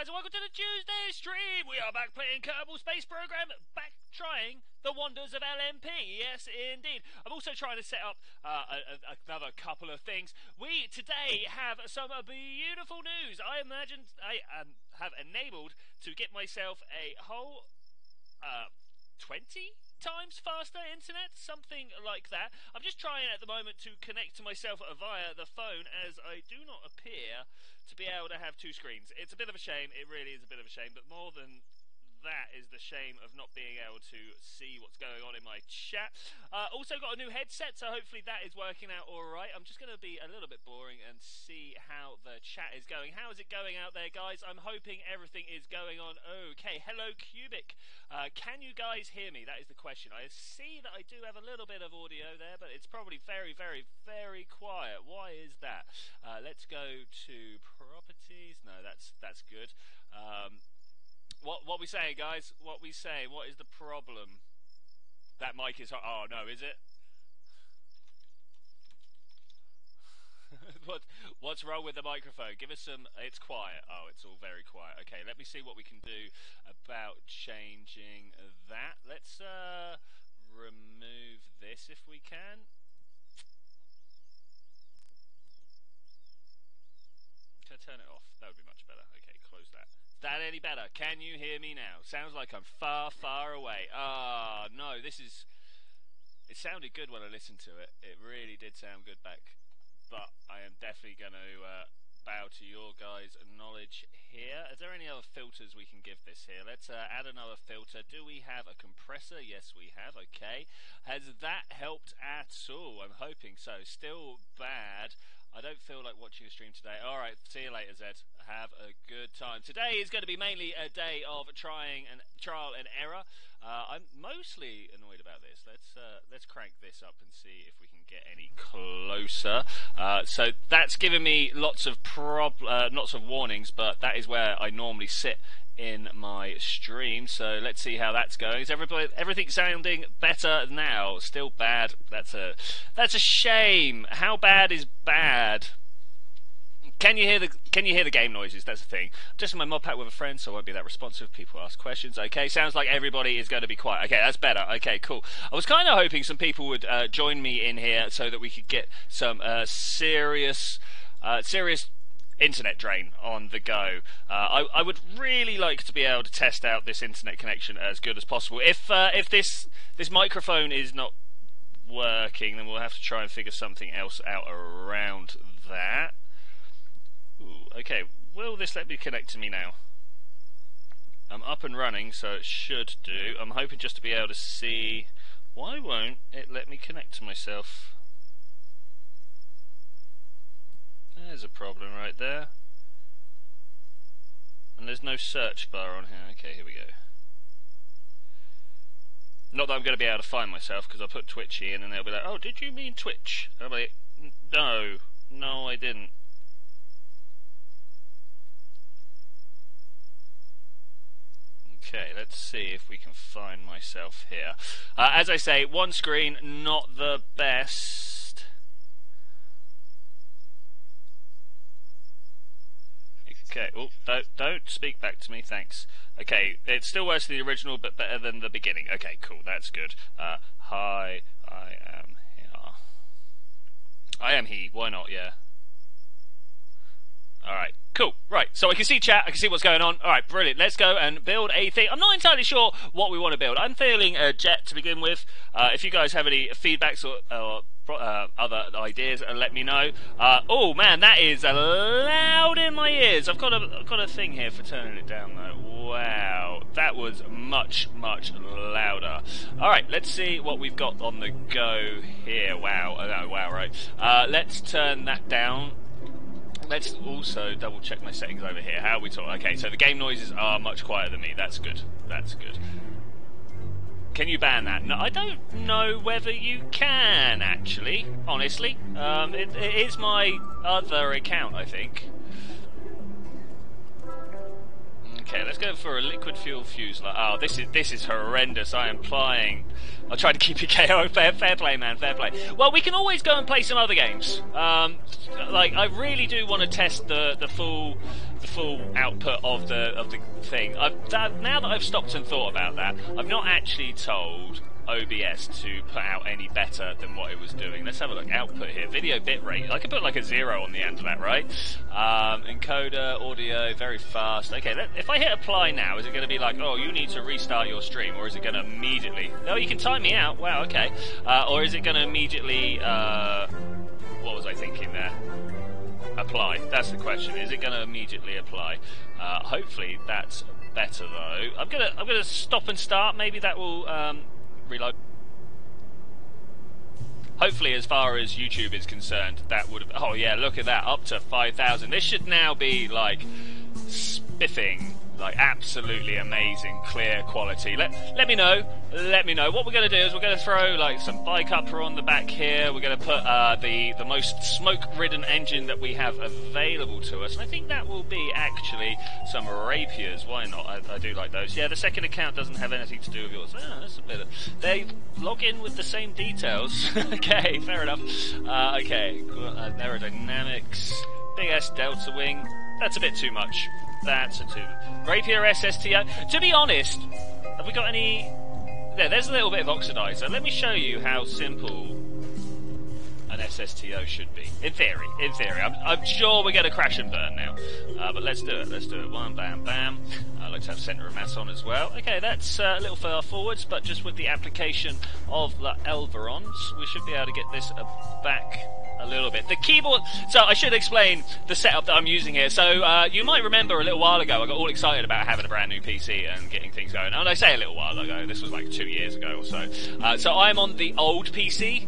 guys, and welcome to the Tuesday stream. We are back playing Kerbal Space Program, back trying the wonders of LMP. Yes, indeed. I'm also trying to set up another couple of things. We today have some beautiful news. I have enabled to get myself a whole 20 times faster internet, something like that. I'm just trying at the moment to connect to myself via the phone, as I do not appear to be able to have two screens. It's a bit of a shame, it really is a bit of a shame, but more than that is the shame of not being able to see what's going on in my chat. Also got a new headset, so hopefully that is working out alright. I'm just going to be a little bit boring and see how the chat is going. How is it going out there, guys? I'm hoping everything is going on okay. Hello, Cubic. Can you guys hear me? That is the question. I see that I do have a little bit of audio there, but it's probably very, very, very quiet. Why is that? Let's go to properties. No, that's good. What we saying, guys? What we saying? What is the problem? That mic is hot. Oh no, is it? What's wrong with the microphone? Give us some. It's quiet. Oh, it's all very quiet. Okay, let me see what we can do about changing that. Let's remove this if we can. Can I turn it off? That would be much better. Okay, close that. That any better? Can you hear me now? Sounds like I'm far, far away. Ah, no, this is... It sounded good when I listened to it. It really did sound good back. But I am definitely going to bow to your guys' knowledge here. Is there any other filters we can give this here? Let's add another filter. Do we have a compressor? Yes, we have. Okay. Has that helped at all? I'm hoping so. Still bad. I don't feel like watching a stream today. Alright, see you later, Zed. Have a good time. Today is going to be mainly a day of trial and error. I'm mostly annoyed about this. Let's crank this up and see if we can get any closer. So that's given me lots of warnings, but that is where I normally sit in my stream, so let's see how that's going. Is everything sounding better now? Still bad. That's a shame. How bad is bad? Can you hear the game noises? That's the thing. I'm just in my mod pack with a friend, so I won't be that responsive. People ask questions. Okay, sounds like everybody is going to be quiet. Okay, that's better. Okay, cool. I was kind of hoping some people would join me in here so that we could get some serious internet drain on the go. I would really like to be able to test out this internet connection as good as possible. If this microphone is not working, then we'll have to try and figure something else out around that. Ooh, okay, will this let me connect to me now? I'm up and running, so it should do. I'm hoping just to be able to see. Why won't it let me connect to myself? There's a problem right there. And there's no search bar on here. Okay, here we go. Not that I'm going to be able to find myself, because I put Twitchi in and they'll be like, oh, did you mean Twitch? And I'm like, no, I didn't. Okay, let's see if we can find myself here. As I say, one screen, not the best. Okay, oh, don't speak back to me, thanks. Okay, it's still worse than the original, but better than the beginning. Okay, cool, that's good. Hi, I am here. I am he, why not, yeah. Alright, cool, right, so I can see chat, I can see what's going on. Alright, brilliant, let's go and build a thing. I'm not entirely sure what we want to build. I'm feeling Jet to begin with. If you guys have any feedbacks or other ideas, let me know. Oh man, that is loud in my ears. I've got a thing here for turning it down though. Wow, that was much louder. All right, let's see what we've got on the go here. Wow, oh, wow, right. Let's turn that down. Let's also double check my settings over here. How are we talking? Okay, so the game noises are much quieter than me. That's good. That's good. Can you ban that? No, I don't know whether you can, actually, honestly. It is my other account, I think. Okay, let's go for a liquid fuel fuse. Oh, this is horrendous. I am playing. I'll try to keep it KO. Fair play, man. Fair play. Well, we can always go and play some other games. Like, I really do want to test the full the full output of the thing. Now that I've stopped and thought about that, I've not actually told OBS to put out any better than what it was doing. Let's have a look. Output here. Video bitrate. I could put like a 0 on the end of that, right? Encoder, audio, very fast. Okay, if I hit apply now, is it going to be like, oh, you need to restart your stream, or is it going to immediately... Oh, you can time me out. Wow, okay. Or is it going to immediately... what was I thinking there? Apply. That's the question. Is it going to immediately apply? Hopefully that's better though. I'm gonna stop and start. Maybe that will reload. Hopefully, as far as YouTube is concerned, that would have... Oh yeah, look at that, up to 5,000. This should now be like spiffing, like absolutely amazing, clear quality. Let me know. Let me know. What we're going to do is we're going to throw like some bike upper on the back here. We're going to put the most smoke-ridden engine that we have available to us, and I think that will be actually some rapiers. Why not? I do like those. Yeah, the second account doesn't have anything to do with yours. That's a bit of... They log in with the same details. Okay, fair enough. Okay, aerodynamics, big S delta wing. That's a bit too much. That's a too... Rapier SSTO. To be honest, have we got any... There's a little bit of oxidizer. Let me show you how simple an SSTO should be. In theory. I'm sure we're going to crash and burn now. But let's do it. Let's do it. One, bam, bam. I like to have centre of mass on as well. Okay, that's a little far forwards, but just with the application of the ailerons, we should be able to get this back a little bit. The keyboard... So I should explain the setup that I'm using here. So you might remember a little while ago I got all excited about having a brand new PC and getting things going. And I say a little while ago, this was like 2 years ago or so. So I'm on the old PC.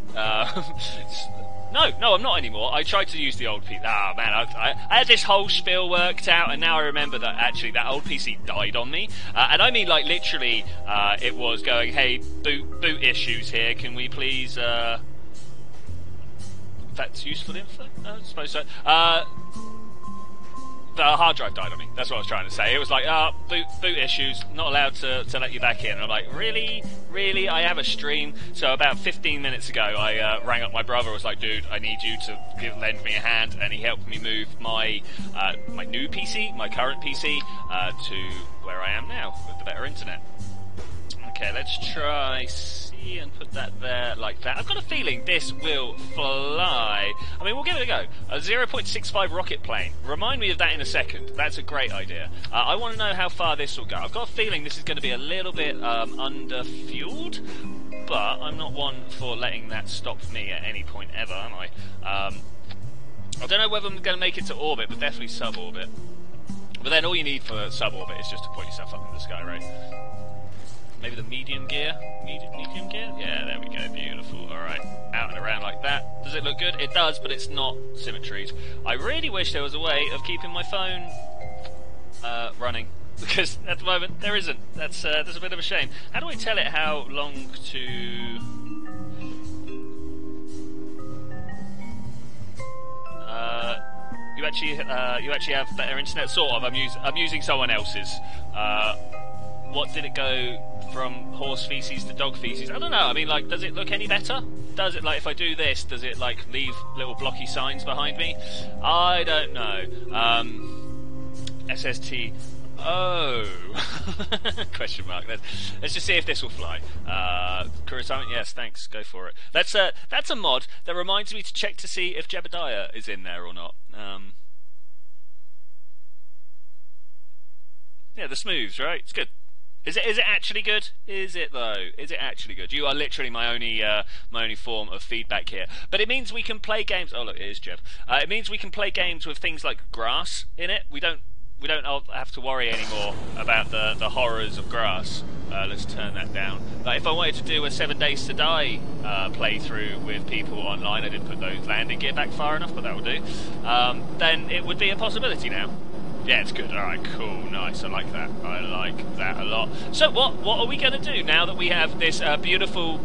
No, I'm not anymore. I tried to use the old PC. Ah, man, I had this whole spiel worked out, and now I remember that actually that old PC died on me. And I mean, like, literally, it was going, hey, boot issues here. Can we please... That's useful info? I suppose so. The hard drive died on me. That's what I was trying to say. It was like, boot issues, not allowed to let you back in. And I'm like, really? Really? I have a stream. So about 15 minutes ago, I rang up my brother. I was like, dude, I need you to lend me a hand. And he helped me move my my new PC, my current PC, to where I am now with the better internet. Okay, let's try C and put that there like that. I've got a feeling this will fly. I mean, we'll give it a go. A 0.65 rocket plane. Remind me of that in a second. That's a great idea. I want to know how far this will go. I've got a feeling this is going to be a little bit under-fueled, but I'm not one for letting that stop me at any point ever, am I? I don't know whether I'm going to make it to orbit, but definitely sub-orbit. But then all you need for sub-orbit is just to put yourself up in the sky, right? Maybe the medium gear? Medium gear? Yeah, there we go. Beautiful. Alright. Out and around like that. Does it look good? It does, but it's not symmetried. I really wish there was a way of keeping my phone running. Because at the moment, there isn't. That's a bit of a shame. How do I tell it how long to... You actually have better internet? Sort of. I'm using someone else's. What did it go from horse feces to dog feces? I don't know. I mean, like, does it look any better? Does it, like, if I do this, does it, like, leave little blocky signs behind me? I don't know. SST. Oh. Question mark. Let's just see if this will fly. Crew assignment? Yes, thanks. Go for it. That's a mod that reminds me to check to see if Jebediah is in there or not. Yeah, the smooths, right? It's good. Is it actually good? Is it though? Is it actually good? You are literally my only form of feedback here. But it means we can play games. Oh look, it is Jeb. It means we can play games with things like grass in it. We don't have to worry anymore about the horrors of grass. Let's turn that down. Like if I wanted to do a 7 Days to Die playthrough with people online, I didn't put those landing gear back far enough, but that will do. Then it would be a possibility now. Yeah, it's good. Alright, cool, nice. I like that. I like that a lot. So what are we going to do now that we have this beautiful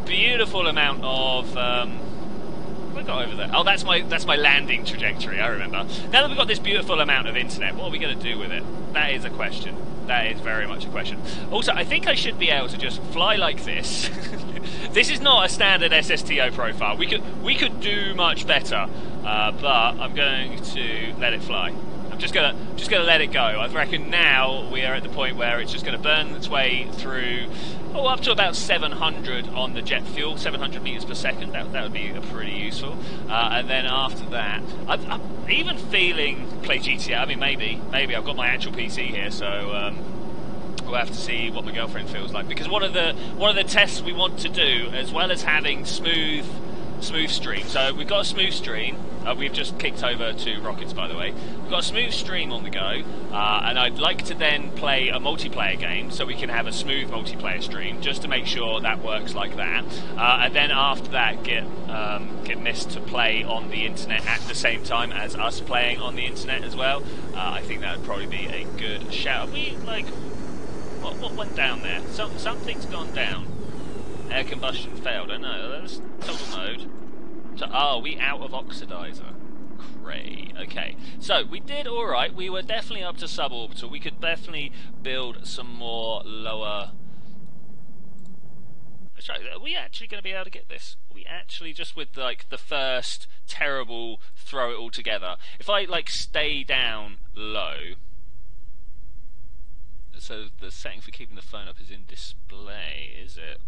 amount of... what have I got over there? Oh, that's my landing trajectory, I remember. Now that we've got this beautiful amount of internet, what are we going to do with it? That is a question. That is very much a question. Also, I think I should be able to just fly like this. This is not a standard SSTO profile. We could do much better, but I'm going to let it fly. I'm just gonna let it go. I reckon now we are at the point where it's just gonna burn its way through, up to about 700 on the jet fuel, 700 meters per second. That would be pretty useful. And then after that, I'm even feeling play GTA. I mean, maybe I've got my actual PC here, so we'll have to see what my girlfriend feels like. Because one of the tests we want to do, as well as having smooth stream. So we've got a smooth stream. We've just kicked over to Rockets, by the way. We've got a smooth stream on the go, and I'd like to then play a multiplayer game so we can have a smooth multiplayer stream, just to make sure that works like that. And then after that, get Mist to play on the internet at the same time as us playing on the internet as well. I think that would probably be a good shout. What went down there? Something's gone down. Air combustion failed. I know. That's toggle mode. So, are we out of oxidizer? Cray. Okay. So, we did alright. We were definitely up to suborbital. We could definitely build some more lower... Let's try. Are we actually going to be able to get this? Are we actually, just with, like, the first terrible throw it all together? If I, like, stay down low... So, the setting for keeping the phone up is in display, is it?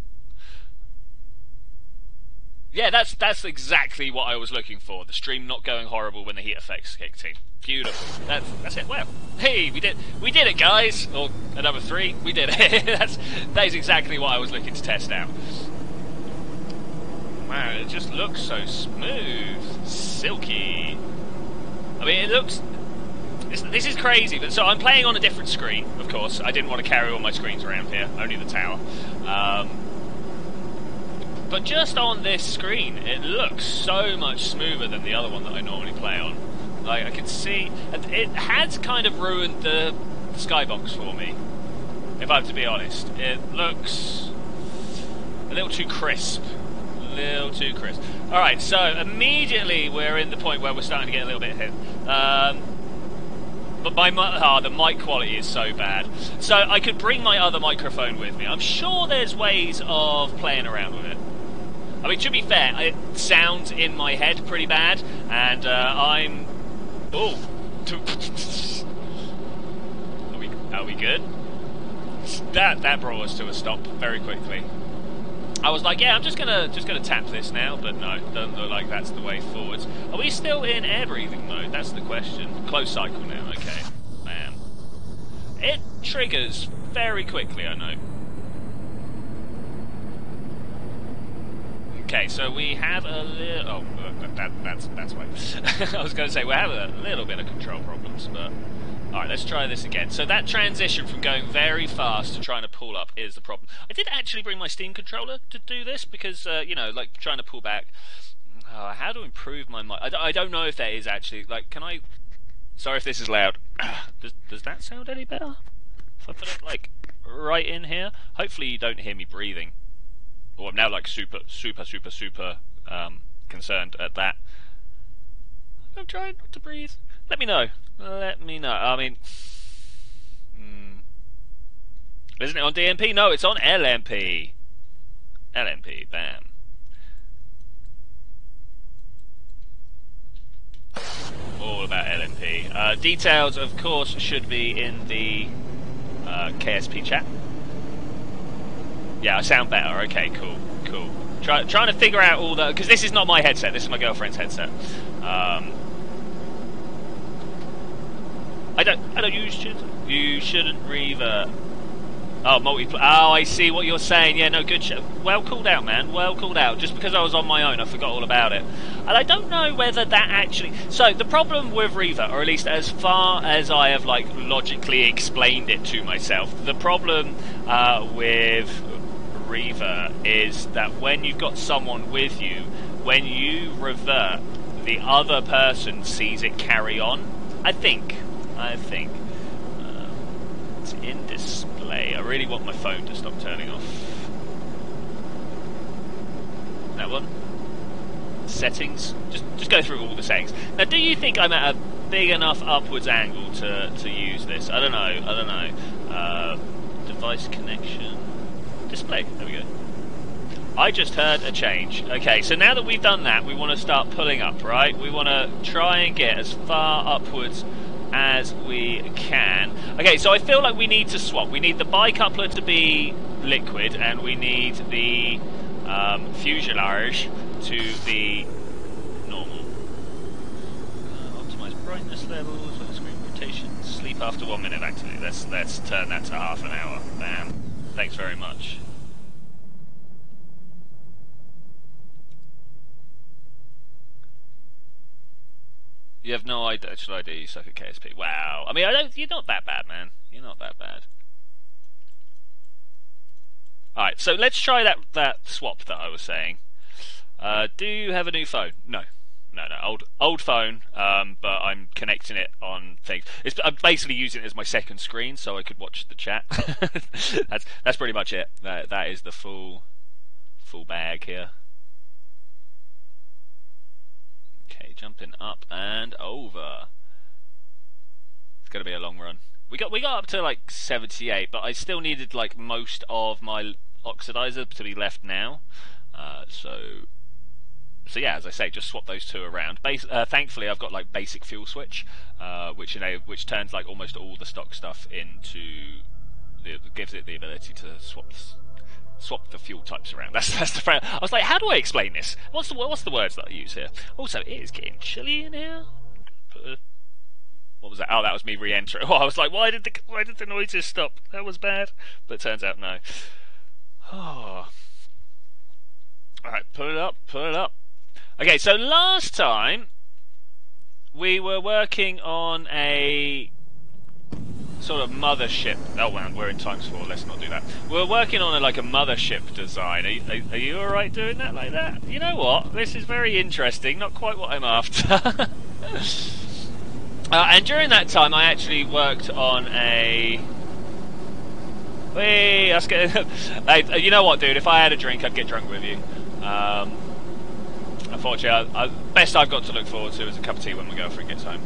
Yeah, that's exactly what I was looking for. The stream not going horrible when the heat effects kicked in. Beautiful. That's it. Well, hey, we did it, guys. Or another 3, we did it. that is exactly what I was looking to test out. Wow, it just looks so smooth, silky. I mean, it looks. This is crazy. But so I'm playing on a different screen, of course. I didn't want to carry all my screens around here. Only the tower. But just on this screen, it looks so much smoother than the other one that I normally play on. Like, I can see... It has kind of ruined the skybox for me, if I have to be honest. It looks a little too crisp. Alright, so immediately we're in the point where we're starting to get a little bit hit. But the mic quality is so bad. So I could bring my other microphone with me. I'm sure there's ways of playing around with it. I mean, to be fair, it sounds in my head pretty bad, and I'm... Oh! Are we good? That brought us to a stop very quickly. I was like, yeah, I'm just gonna tap this now, but no, doesn't look like that's the way forwards. Are we still in air breathing mode? That's the question. Close cycle now, okay. Man. It triggers very quickly, I know. Okay, so we have a little... Oh, that's why. I was going to say, we have a little bit of control problems, but... Alright, let's try this again. So that transition from going very fast to trying to pull up is the problem. I did actually bring my Steam controller to do this, because, you know, like, trying to pull back... how to improve my mic? I don't know if that is actually... Like, can I... Sorry if this is loud. Does that sound any better? If I put it, like, right in here? Hopefully you don't hear me breathing. Or I'm now like super concerned at that. I'm trying not to breathe. Let me know. I mean, isn't it on DMP? No, it's on LMP. LMP, bam. All about LMP. Details, of course, should be in the KSP chat. Yeah, I sound better. Okay, cool. Trying to figure out all the... Because this is not my headset, this is my girlfriend's headset. I don't use... You shouldn't revert. Oh, oh, I see what you're saying. Yeah, no, good. Well called out, man. Well called out. Just because I was on my own, I forgot all about it. And I don't know whether that actually... So, the problem with revert, or at least as far as I have, like, logically explained it to myself, the problem with revert is that when you've got someone with you, when you revert, the other person sees it carry on. I think. It's in display. I really want my phone to stop turning off. That one. Settings. Just go through all the settings. Now, do you think I'm at a big enough upwards angle to use this? I don't know. Device connection. Display. There we go. I just heard a change. Okay, so now that we've done that, we want to start pulling up, right? We want to try and get as far upwards as we can. Okay, so I feel like we need to swap. We need the bicoupler to be liquid, and we need the fuselage to be normal. Optimize brightness levels, screen rotation, sleep after 1 minute activity. Let's turn that to half an hour. Bam. Thanks very much. You have no actual idea you suck at KSP. Wow. I mean, you're not that bad, man. You're not that bad. Alright, so let's try that swap that I was saying. Do you have a new phone? No. No. Old phone, but I'm connecting it on things. I'm basically using it as my second screen so I could watch the chat. That's pretty much it. That is the full bag here. Okay, jumping up and over. It's gonna be a long run. We got up to like 78, but I still needed like most of my oxidizer to be left now. So yeah, as I say, just swap those two around. Thankfully, I've got like basic fuel switch, which turns like almost all the stock stuff into gives it the ability to swap the fuel types around. That's the phrase. I was like, how do I explain this? What's the words that I use here? Also, it is getting chilly in here. What was that? Oh, that was me re-entering. Oh, I was like, why did the noises stop? That was bad. But it turns out no. Oh. Alright, put it up. Okay, so last time we were working on a sort of mothership. Oh man, we're in times 4. Let's not do that. We're working on a mothership design. Are you all right doing that like that? You know what? This is very interesting. Not quite what I'm after. And during that time, I actually worked on a. Hey, you know what, dude? If I had a drink, I'd get drunk with you. Unfortunately, best I've got to look forward to is a cup of tea when my girlfriend gets home.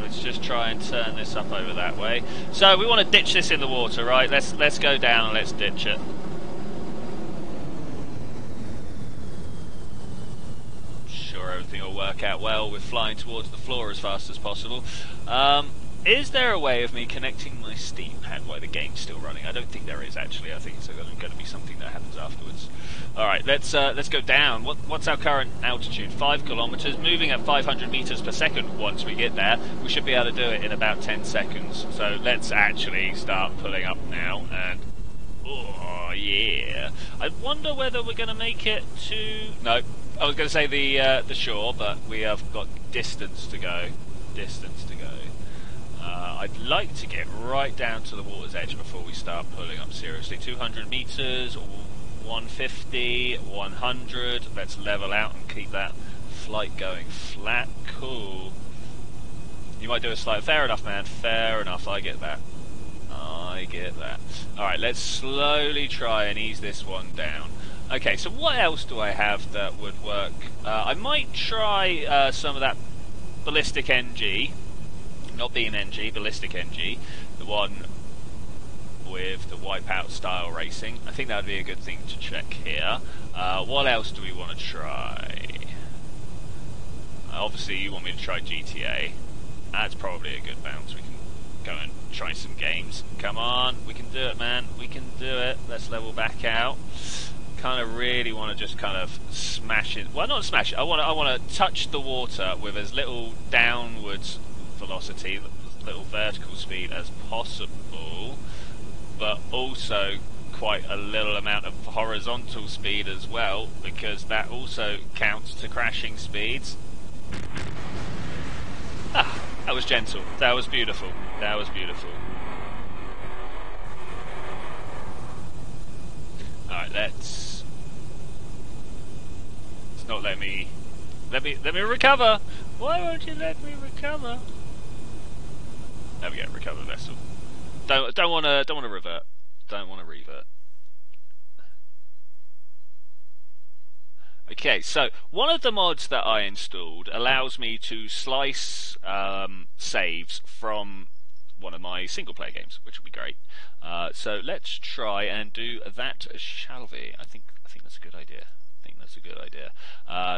Let's just try and turn this up over that way. So we want to ditch this in the water, right? Let's go down and let's ditch it. Sure, everything will work out well with flying towards the floor as fast as possible. Is there a way of me connecting my Steam pad while the game's still running? I don't think there is, actually. I think it's going to be something that happens afterwards. Alright, let's go down. What's our current altitude? 5 kilometers, moving at 500 meters per second. Once we get there, we should be able to do it in about 10 seconds. So let's actually start pulling up now. And oh yeah, I wonder whether we're going to make it to. No, I was going to say the shore, but we have got distance to go. I'd like to get right down to the water's edge before we start pulling up seriously. 200 meters, 150, 100. Let's level out and keep that flight going flat. Cool. You might do a slide. Fair enough, man. Fair enough. I get that. Alright, let's slowly try and ease this one down. Okay, so what else do I have that would work? I might try some of that ballistic NG. Not Beam NG, Ballistic NG, the one with the Wipeout style racing. I think that would be a good thing to check here. What else do we want to try? Obviously you want me to try GTA. That's probably a good bounce. We can go and try some games. Come on, we can do it, man. We can do it. Let's level back out. Kind of really want to just kind of smash it. Well, not smash it. I want to touch the water with as little downwards velocity, little vertical speed as possible, but also quite a little amount of horizontal speed as well, because that also counts to crashing speeds. Ah, that was gentle. That was beautiful. Alright, let's not let me recover. Why won't you let me recover? There we go, recover vessel. Don't want to revert. Don't want to revert. Okay, so one of the mods that I installed allows me to slice saves from one of my single player games, which would be great. So let's try and do that, shall we? I think that's a good idea. think that's a good idea.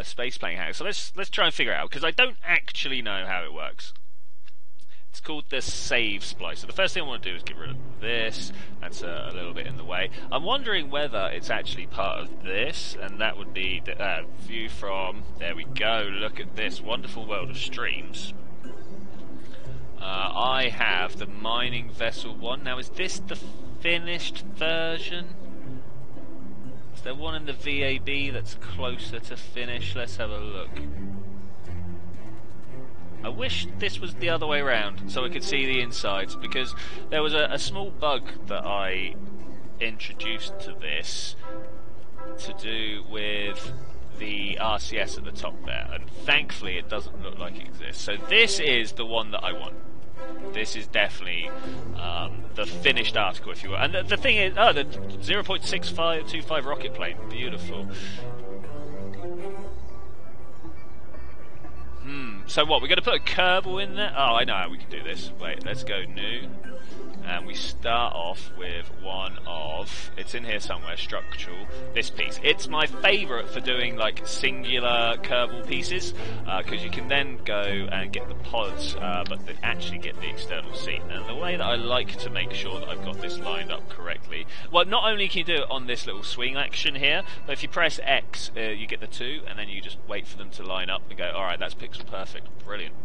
Space plane hanger. So let's try and figure it out, because I don't actually know how it works. It's called the save splice. So the first thing I want to do is get rid of this. That's a little bit in the way. I'm wondering whether it's actually part of this, and that would be the view from, there we go, look at this wonderful world of streams. I have the mining vessel one. Now, is this the finished version? Is there one in the VAB that's closer to finish? Let's have a look. I wish this was the other way around so I could see the insides, because there was a small bug that I introduced to this to do with the RCS at the top there, and thankfully it doesn't look like it exists. So this is the one that I want. This is definitely the finished article, if you will. And the thing is, the 0.6525 rocket plane, beautiful. So what, we're going to put a Kerbal in there? Oh, I know how we can do this. Wait, let's go new. And we start off with one of, it's in here somewhere, structural, this piece. It's my favourite for doing like singular Kerbal pieces, because you can then go and get the pods, but actually get the external seat. And the way that I like to make sure that I've got this lined up correctly, well, not only can you do it on this little swing action here, but if you press X, you get the two, and then you just wait for them to line up and go, alright, that's pixel perfect, brilliant.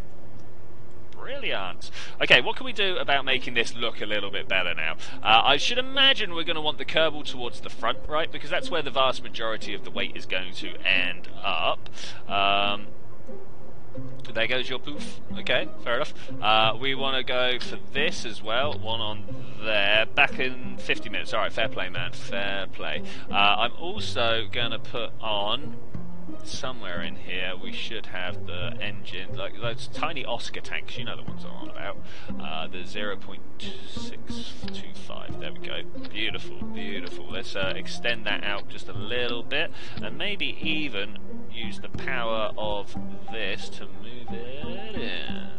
Brilliant. Okay, what can we do about making this look a little bit better now? I should imagine we're going to want the Kerbal towards the front, right? Because that's where the vast majority of the weight is going to end up. There goes your poof. Okay, fair enough. We want to go for this as well. One on there. Back in 50 minutes. Alright, fair play, man. Fair play. I'm also going to put on, somewhere in here, we should have the engine, like those tiny Oscar tanks, you know the ones I'm on about. The 0.625, there we go. Beautiful, beautiful. Let's extend that out just a little bit, and maybe even use the power of this to move it in.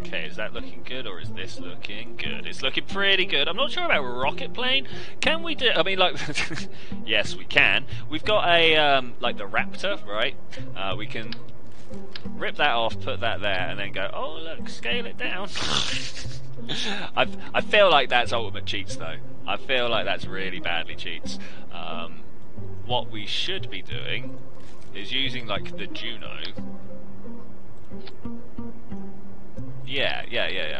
Okay, is that looking good, or is this looking good? It's looking pretty good. I'm not sure about rocket plane. Can we do, I mean, like, yes, we can. We've got a, like the Raptor, right? We can rip that off, put that there, and then go, oh, look, scale it down. I feel like that's ultimate cheats, though. I feel like that's really badly cheats. What we should be doing is using, like, the Juno. Yeah,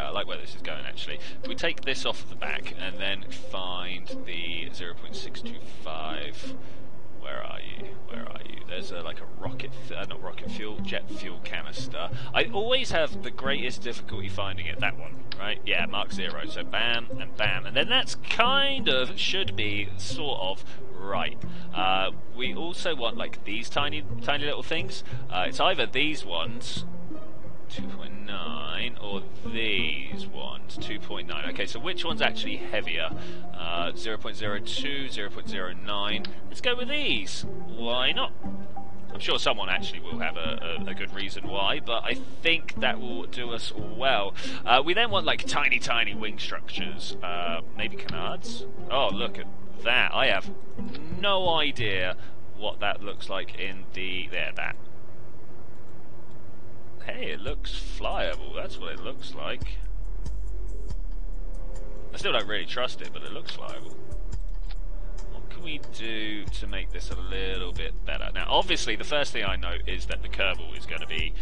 I like where this is going, actually. If we take this off the back and then find the 0.625, where are you? There's like a rocket, not rocket fuel, jet fuel canister. I always have the greatest difficulty finding it, that one, right? Yeah, Mark 0, so bam, and bam. And then that's kind of, should be, sort of, right. We also want, like, these tiny little things. It's either these ones, 2.9, or these ones, 2.9. Okay, so which one's actually heavier? 0.02, 0.09. Let's go with these. Why not? I'm sure someone actually will have a good reason why, but I think that will do us well. We then want like tiny wing structures. Maybe canards? Oh, look at that. I have no idea what that looks like in the... There, that. Hey, it looks flyable. That's what it looks like. I still don't really trust it, but it looks flyable. What can we do to make this a little bit better? Now, obviously, the first thing I note is that the Kerbal is going to be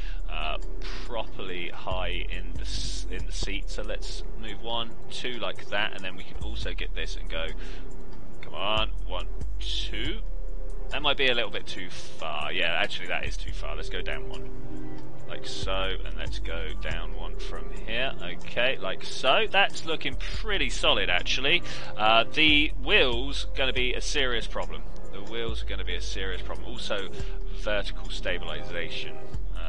properly high in the seat. So let's move 1, 2 like that, and then we can also get this and go. Come on, 1, 2. That might be a little bit too far. Yeah, actually, that is too far. Let's go down 1. Like so, and let's go down 1 from here. Okay, like so. That's looking pretty solid, actually. The wheels going to be a serious problem. The wheels are going to be a serious problem. Also, vertical stabilization.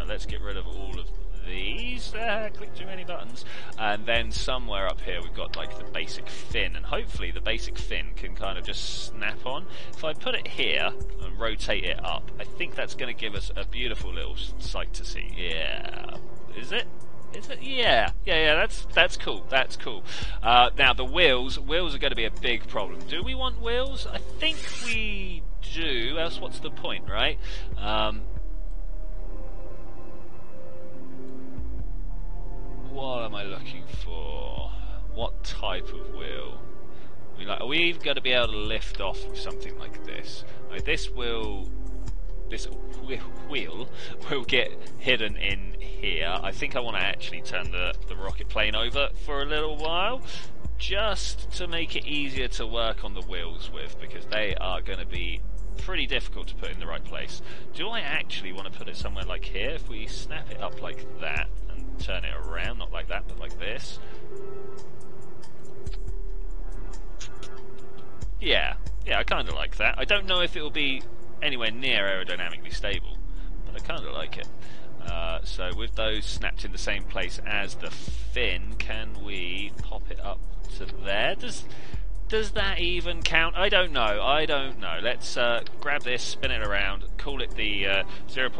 Let's get rid of all of these. Click too many buttons. And then somewhere up here we've got like the basic fin, and hopefully the basic fin can kind of just snap on. If I put it here and rotate it up, I think that's going to give us a beautiful little sight to see. Yeah, is it? Is it? Yeah, yeah, yeah. That's cool. That's cool. Now the wheels are going to be a big problem. Do we want wheels? I think we do. Else, what's the point, right? What am I looking for? What type of wheel? Are we going to be able to lift off with something like this? Like this wheel will get hidden in here. I think I want to actually turn the rocket plane over for a little while, just to make it easier to work on the wheels with, because they are going to be pretty difficult to put in the right place. Do I actually want to put it somewhere like here? If we snap it up like that and turn it around, not like that, but like this. Yeah, yeah, I kind of like that. I don't know if it will be anywhere near aerodynamically stable, but I kind of like it. So with those snapped in the same place as the fin, can we pop it up to there? Does that even count? I don't know. I don't know. Let's grab this, spin it around, call it the 0.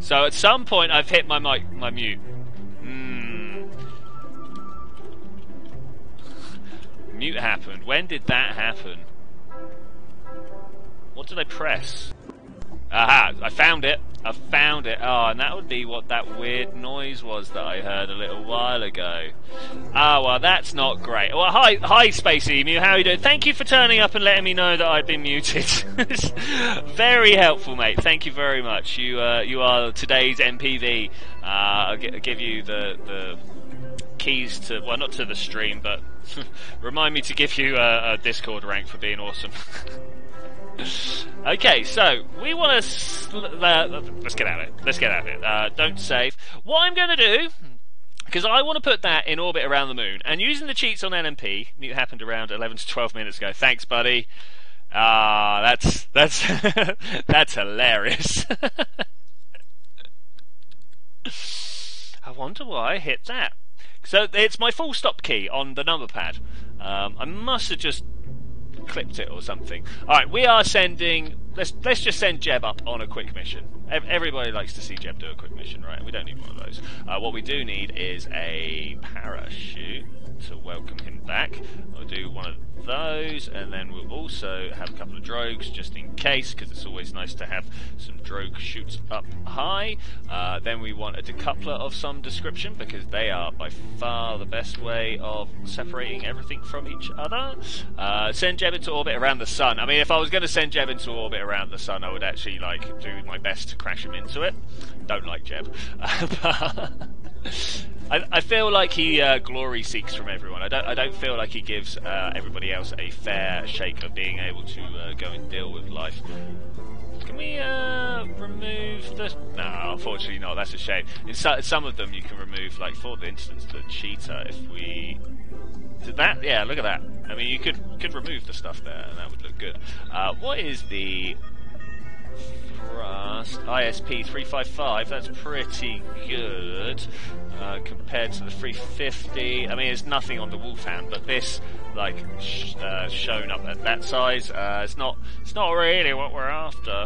So at some point I've hit my mute. Mute happened. When did that happen? What did I press? Aha! I found it! I found it! Oh, and that would be what that weird noise was that I heard a little while ago. Ah, well, that's not great. Well, hi, Space Emu. How are you doing? Thank you for turning up and letting me know that I'd been muted. Very helpful, mate. Thank you very much. You are today's MPV. I'll give you the keys to, well, not to the stream, but remind me to give you a Discord rank for being awesome. Okay, so we want to let's get out of it. Let's get out of it. Don't save. What I'm going to do, because I want to put that in orbit around the moon, and using the cheats on LMP, it happened around 11 to 12 minutes ago. Thanks, buddy. That's that's hilarious. I wonder why I hit that. So it's my full stop key on the number pad. I must have just clipped it or something. Alright, we are sending let's just send Jeb up on a quick mission. Everybody likes to see Jeb do a quick mission, right? We don't need one of those. What we do need is a parachute to welcome him back. We'll do one of those, and then we'll also have a couple of drogues just in case, because it's always nice to have some drogue shoots up high. Then we want a decoupler of some description, because they are by far the best way of separating everything from each other. Send Jeb into orbit around the sun. I mean, if I was going to send Jeb into orbit around the sun, I would actually do my best to crash him into it. Don't like Jeb. I feel like he glory seeks from everyone. I don't feel like he gives everybody else a fair shake of being able to go and deal with life. Can we remove the... No, unfortunately not. That's a shame. In some of them you can remove, like for the instance, the cheetah. If we did that, yeah, look at that. I mean, you could remove the stuff there, and that would look good. What is the thrust? ISP 355. That's pretty good. Compared to the 350, I mean, it's nothing on the Wolfhound, but this, shown up at that size, it's not really what we're after.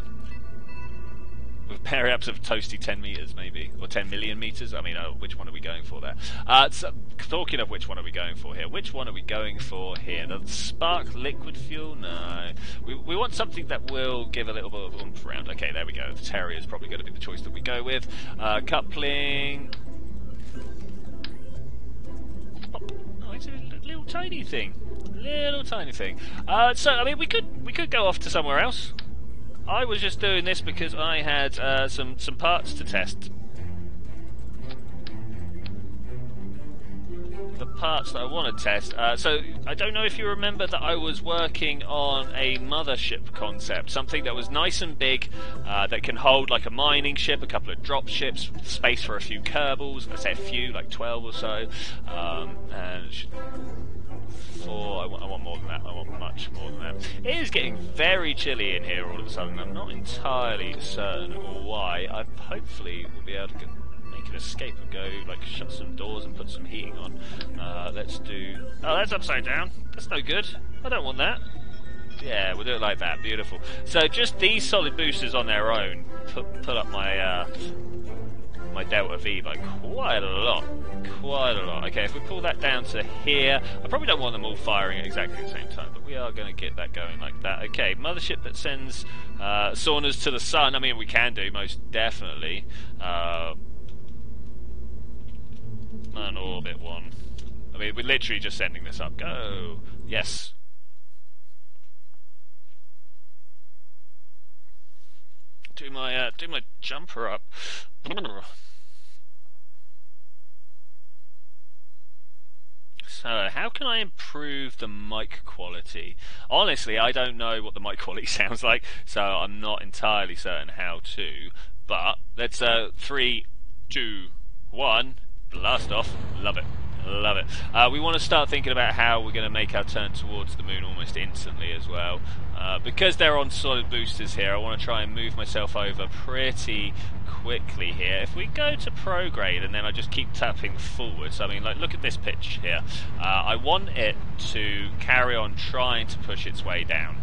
With periaps of toasty 10 meters, maybe, or 10 million meters. I mean, which one are we going for there? So, talking of which one are we going for here? Which one are we going for here? The spark liquid fuel? No, we want something that will give a little bit of oomph around. Okay, there we go. The Terrier is probably going to be the choice that we go with. Coupling. Oh, it's a little tiny thing. So I mean, we could go off to somewhere else. I was just doing this because I had some parts to test. The parts that I want to test. So I don't know if you remember that I was working on a mothership concept, something that was nice and big, that can hold like a mining ship, a couple of drop ships, space for a few Kerbals. I say a few, like 12 or so, and. I want more than that. I want much more than that. It is getting very chilly in here all of a sudden. I'm not entirely certain why. I hopefully will be able to make an escape and go, shut some doors and put some heating on. Let's do... Oh, that's upside down. That's no good. I don't want that. Yeah, we'll do it like that. Beautiful. So just these solid boosters on their own put up my my delta V by quite a lot. Okay, if we pull that down to here, I probably don't want them all firing at exactly the same time, but we are going to get that going like that. Okay, mothership that sends saunas to the sun. I mean, we can do, most definitely. Man orbit one. I mean, we're literally just sending this up. Go! Yes. Do my jumper up. So, how can I improve the mic quality? Honestly, I don't know what the mic quality sounds like, so I'm not entirely certain how to. But let's 3, 2, 1, blast off. Love it. Love it. We want to start thinking about how we're going to make our turn towards the moon almost instantly as well. Because they're on solid boosters here, I want to try and move myself over pretty quickly here. If we go to prograde and then I just keep tapping forwards, I mean, look at this pitch here. I want it to carry on trying to push its way down.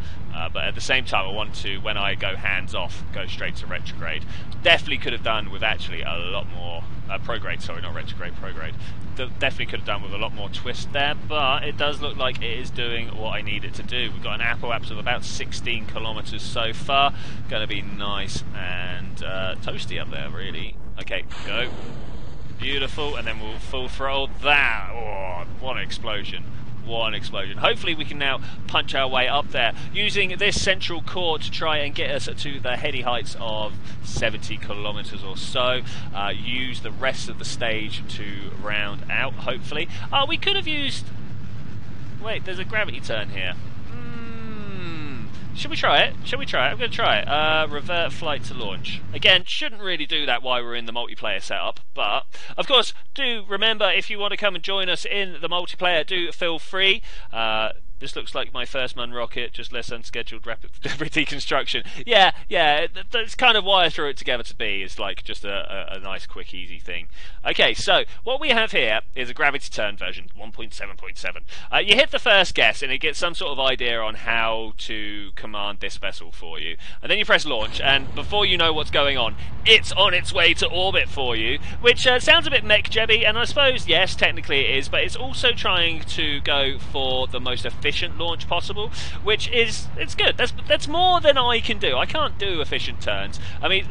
But at the same time, I want to, when I go hands off, go straight to retrograde. Definitely could have done with actually a lot more prograde. Sorry, not retrograde, prograde. Definitely could have done with a lot more twist there, but it does look like it is doing what I need it to do. We've got an apoapse of about 16 kilometers so far. Going to be nice and toasty up there, really. Okay, go. Beautiful, and then we'll full throttle that. Oh, what an explosion. One explosion. Hopefully we can now punch our way up there using this central core to try and get us to the heady heights of 70 kilometers or so. Use the rest of the stage to round out, hopefully. We could have used... Wait, there's a gravity turn here. Should we try it? Shall we try it? I'm going to try it. Revert flight to launch. Again, shouldn't really do that while we're in the multiplayer setup, but of course, do remember if you want to come and join us in the multiplayer, do feel free. This looks like my first man rocket, just less unscheduled rapid deconstruction. Yeah, that's kind of why I threw it together to be. It's like just a nice, quick, easy thing. Okay, so what we have here is a gravity turn version 1.7.7. You hit the first guess and it gets some sort of idea on how to command this vessel for you. And then you press launch, and before you know what's going on, it's on its way to orbit for you, which sounds a bit mech-jebby, and I suppose, yes, technically it is, but it's also trying to go for the most efficient launch possible, which is, it's good. That's more than I can do. I can't do efficient turns. I mean,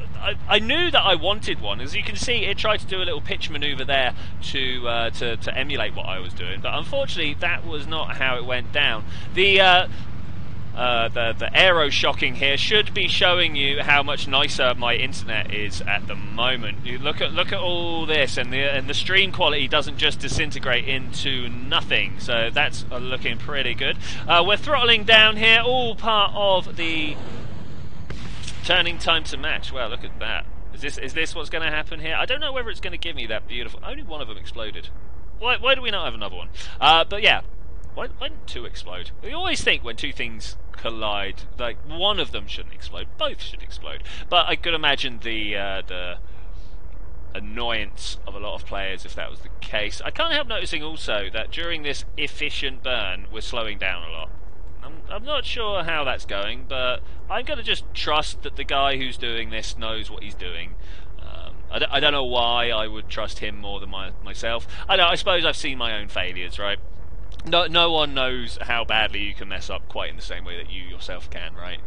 I knew that I wanted one. As you can see, it tried to do a little pitch maneuver there to emulate what I was doing, but unfortunately that was not how it went down. The aero shocking here should be showing you how much nicer my internet is at the moment. You look at all this, and the stream quality doesn't just disintegrate into nothing. So that's looking pretty good. We're throttling down here, all part of the turning time to match. Well, look at that. Is this what's going to happen here? I don't know whether it's going to give me that beautiful. Only one of them exploded. Why do we not have another one? But yeah. Why didn't two explode? We always think when two things collide, like one of them shouldn't explode, both should explode. But I could imagine the annoyance of a lot of players if that was the case. I can't help noticing also that during this efficient burn, we're slowing down a lot. I'm not sure how that's going, but I'm going to just trust that the guy who's doing this knows what he's doing. I don't know why I would trust him more than myself. I suppose I've seen my own failures, right? No one knows how badly you can mess up quite in the same way that you yourself can, right?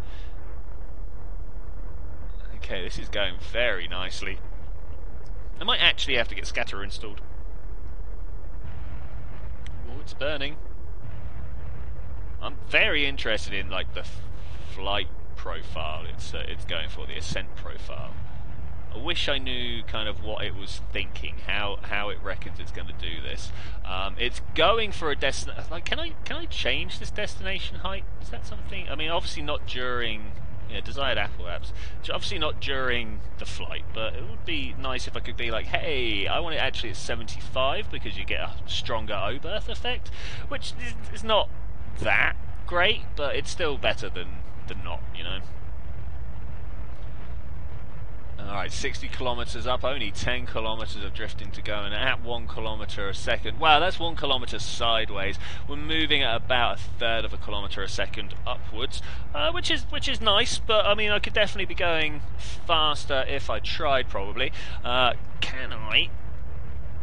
Okay, this is going very nicely. I might actually have to get scatter installed. Oh, it's burning. I'm very interested in like the flight profile it's going for, the ascent profile. I wish I knew kind of what it was thinking, how it reckons it's going to do this. It's going for a destination. Like, can I change this destination height? Is that something? I mean, obviously not during desired Apple apps. Obviously not during the flight, but it would be nice if I could be like, hey, I want it actually at 75 because you get a stronger O-berth effect, which is not that great, but it's still better than not, you know. Alright, 60 kilometers up, only 10 kilometers of drifting to go, and at 1 kilometer a second. Wow, that's 1 kilometer sideways. We're moving at about 1/3 of a kilometer a second upwards, which is nice, but I mean, I could definitely be going faster if I tried, probably. Can I?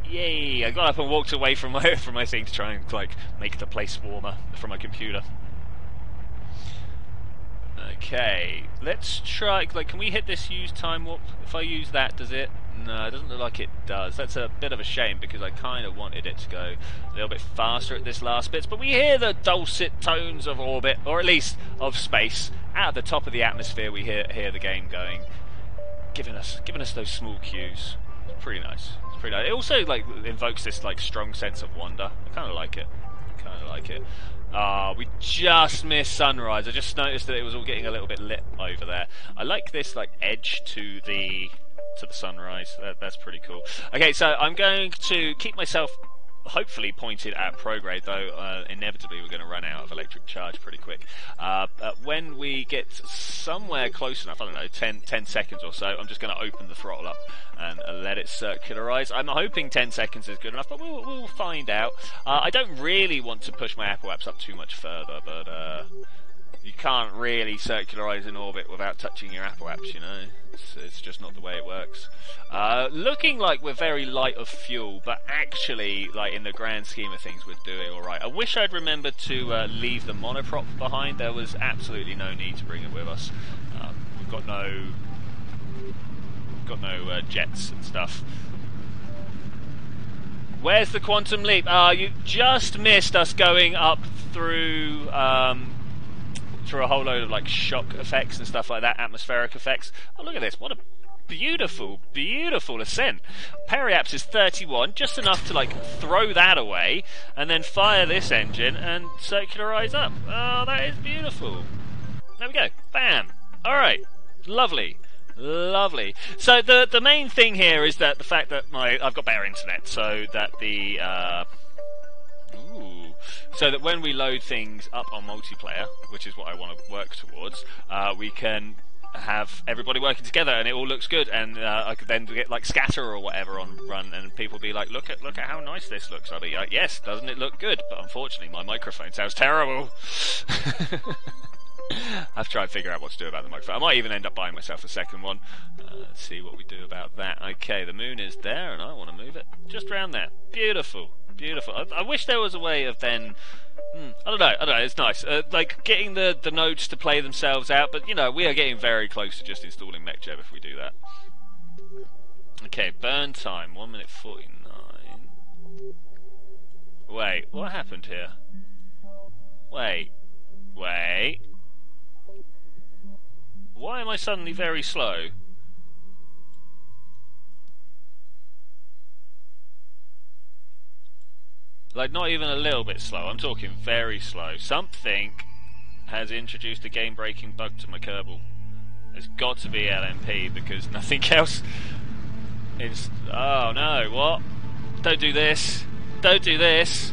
Yay! I got up and walked away from my thing to try and like make the place warmer from my computer. Okay, let's try, like, can we hit this use time warp? If I use that, does it? No, it doesn't look like it does. That's a bit of a shame because I kind of wanted it to go a little bit faster at this last bit. But we hear the dulcet tones of orbit, or at least of space. At the top of the atmosphere, we hear the game going, giving us those small cues. It's pretty nice. It's pretty nice. It also like invokes this like strong sense of wonder. I kind of like it. We just missed sunrise. I just noticed that it was all getting a little bit lit over there. I like this like edge to the sunrise. That's pretty cool. Okay, so I'm going to keep myself hopefully pointed at prograde, though inevitably we're going to run out of electric charge pretty quick. When we get somewhere close enough, I don't know, 10 seconds or so, I'm just going to open the throttle up and let it circularize. I'm hoping 10 seconds is good enough, but we'll find out. I don't really want to push my Apple apps up too much further, but you can't really circularize in orbit without touching your Apple apps, you know. It's just not the way it works. Looking like we're very light of fuel, but actually, like in the grand scheme of things, we're doing alright. I wish I'd remembered to leave the monoprop behind. There was absolutely no need to bring it with us. We've got no jets and stuff. Where's the quantum leap? You just missed us going up through a whole load of like shock effects and stuff like that, atmospheric effects. Oh, look at this! What a beautiful, beautiful ascent. Periaps is 31, just enough to like throw that away and then fire this engine and circularize up. Oh, that is beautiful. There we go. Bam. All right. Lovely. Lovely. So the main thing here is that the fact that I've got better internet, so that the so that when we load things up on multiplayer, which is what I want to work towards, we can have everybody working together and it all looks good, and I could then get like scatter or whatever on run, and people be like, look at how nice this looks. I'll be like, yes, doesn't it look good? But unfortunately my microphone sounds terrible. I've tried to figure out what to do about the microphone. I might even end up buying myself a second one. Let's see what we do about that. Okay, the moon is there and I want to move it just around there. Beautiful, beautiful. I wish there was a way of then I don't know, it's nice. Like getting the nodes to play themselves out, but you know, we are getting very close to just installing MechJeb if we do that. Okay, burn time, 1 minute 49. Wait, what happened here? Wait. Why am I suddenly very slow? Like, not even a little bit slow, I'm talking very slow. Something has introduced a game-breaking bug to my Kerbal. It's got to be LMP, because nothing else is... Oh no, what? Don't do this. Don't do this.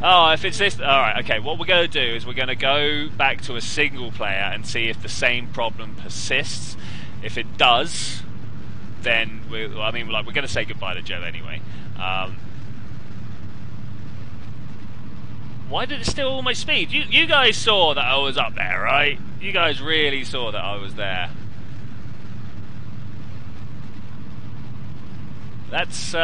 Oh, if it's this... Alright, okay, what we're going to do is we're going to go back to a single player and see if the same problem persists. If it does, then we're going to say goodbye to Joe anyway. Why did it steal all my speed? You guys saw that I was up there, right? You guys really saw that I was there. That's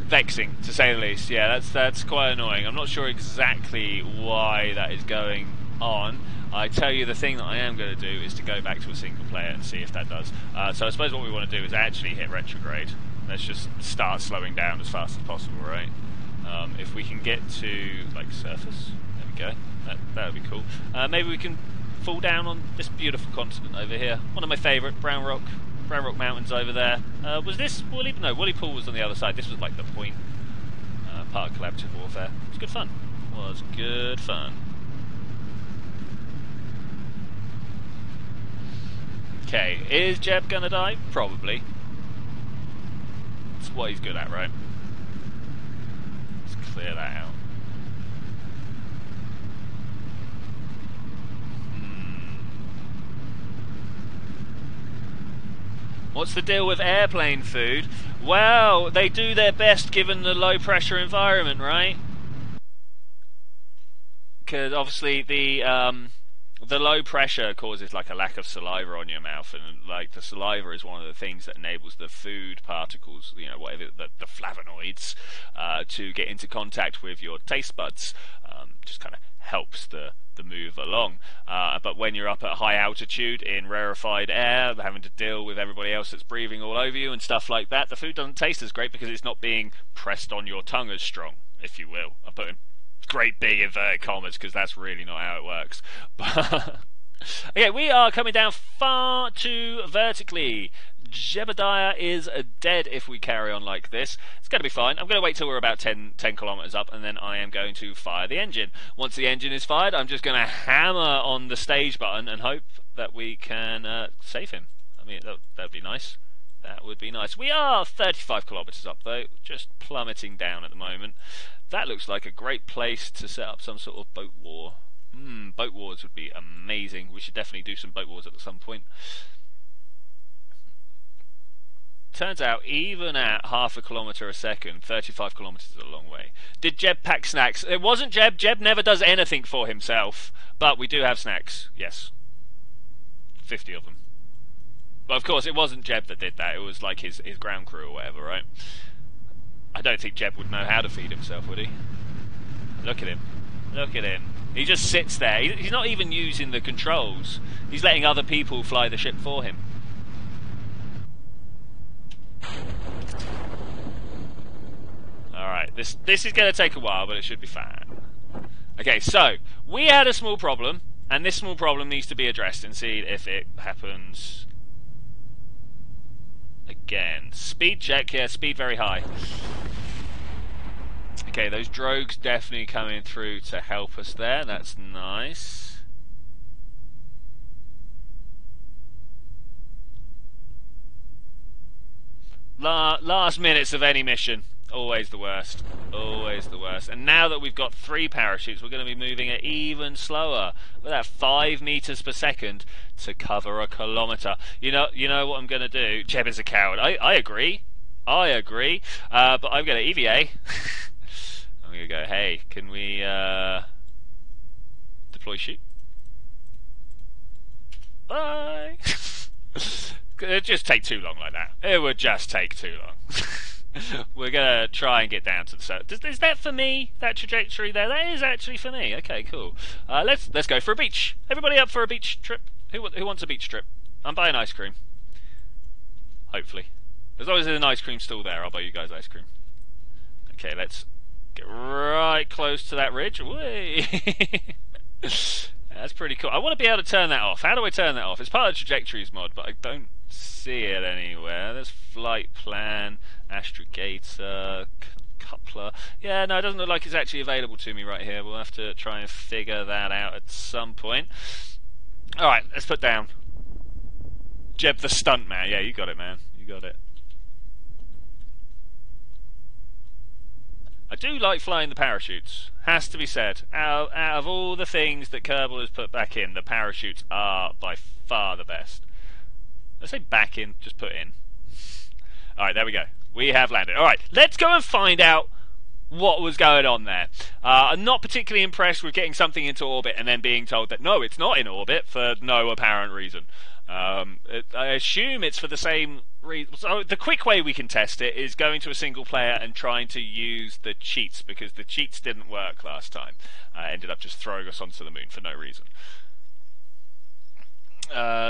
vexing, to say the least. Yeah, that's quite annoying. I'm not sure exactly why that is going on. I tell you, the thing that I am going to do is to go back to a single player and see if that does. So I suppose what we want to do is actually hit retrograde. Let's just start slowing down as fast as possible, right? If we can get to, like, surface, there we go, that would be cool. Maybe we can fall down on this beautiful continent over here. One of my favourite, Brown Rock Mountains over there. Was this Woolly? No, Woolly Pool was on the other side. This was like the point, part of collaborative warfare. It was good fun. Okay, is Jeb gonna die? Probably. It's what he's good at, right? Clear that out. What's the deal with airplane food? Well, they do their best given the low pressure environment, right? Because obviously the low pressure causes like a lack of saliva on your mouth, and like the saliva is one of the things that enables the food particles, you know, whatever the flavonoids, to get into contact with your taste buds. Just kind of helps the move along. But when you're up at high altitude in rarefied air, having to deal with everybody else that's breathing all over you and stuff like that, the food doesn't taste as great because it's not being pressed on your tongue as strong, if you will. I put in great big inverted commas because that's really not how it works. But okay, we are coming down far too vertically. Jebediah is dead if we carry on like this. It's going to be fine. I'm going to wait till we're about 10 kilometers up, and then I am going to fire the engine. Once the engine is fired, I'm just going to hammer on the stage button and hope that we can save him. I mean, that would be nice. That would be nice. We are 35 kilometers up, though, just plummeting down at the moment. That looks like a great place to set up some sort of boat war. Boat wars would be amazing. We should definitely do some boat wars at some point. Turns out, even at half a kilometre a second, 35 kilometres is a long way. Did Jeb pack snacks? It wasn't Jeb. Jeb never does anything for himself. But we do have snacks, yes. 50 of them. But of course, it wasn't Jeb that did that. It was like his ground crew or whatever, right? I don't think Jeb would know how to feed himself, would he? Look at him. Look at him. He just sits there. He's not even using the controls. He's letting other people fly the ship for him. Alright, this is going to take a while, but it should be fine. Okay, so, we had a small problem, and this small problem needs to be addressed and see if it happens again. Speed check, yeah, speed very high. Okay, those drogues definitely coming through to help us there, that's nice. Last minutes of any mission. Always the worst. Always the worst. And now that we've got 3 parachutes, we're going to be moving it even slower. With that 5 meters per second to cover a kilometer. You know what I'm going to do? Jeb is a coward. I agree. I agree. But I'm going to EVA. I'm going to go, hey, can we deploy shoot? Bye. It'd just take too long like that. It would just take too long. We're gonna try and get down to the south. Is that for me? That trajectory there? That is actually for me. Okay, cool. Let's go for a beach. Everybody up for a beach trip? Who wants a beach trip? I'm buying ice cream. Hopefully, as long as there's an ice cream stall there, I'll buy you guys ice cream. Okay, let's get right close to that ridge. Whee! That's pretty cool. I want to be able to turn that off. How do I turn that off? It's part of the trajectories mod, but I don't see it anywhere. There's flight plan, astrogator, coupler. Yeah, no, it doesn't look like it's actually available to me right here. We'll have to try and figure that out at some point. Alright, let's put down Jeb the stunt man. Yeah, you got it, man. You got it. I do like flying the parachutes, has to be said. Out of all the things that Kerbal has put back in, the parachutes are by far the best. Let's say back in, just put in. Alright, there we go. We have landed. Alright, let's go and find out what was going on there. I'm not particularly impressed with getting something into orbit and then being told that no, it's not in orbit for no apparent reason. I assume it's for the same reason. So the quick way we can test it is going to a single player and trying to use the cheats, because the cheats didn't work last time. Ended up just throwing us onto the moon for no reason.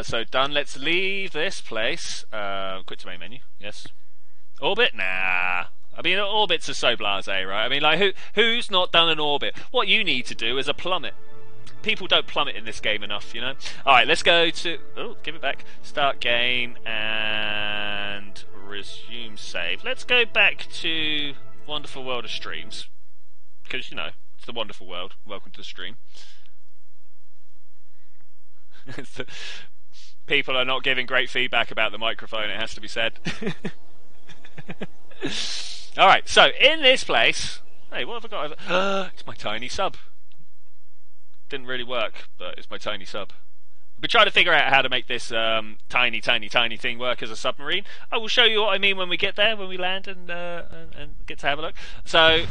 So done. Let's leave this place. Quit to main menu. Yes. Orbit? Nah. I mean, orbits are so blasé, right? I mean, like, who's not done an orbit? What you need to do is a plummet. People don't plummet in this game enough, you know? Alright, let's go to... Oh, give it back. Start game and resume save. Let's go back to Wonderful World of Streams. Because, you know, it's the wonderful world. Welcome to the stream. People are not giving great feedback about the microphone, it has to be said. Alright, so in this place... Hey, what have I got over... It's my tiny sub. Didn't really work, but it's my tiny sub. I've been trying to figure out how to make this tiny thing work as a submarine. I will show you what I mean when we get there, when we land and get to have a look. So,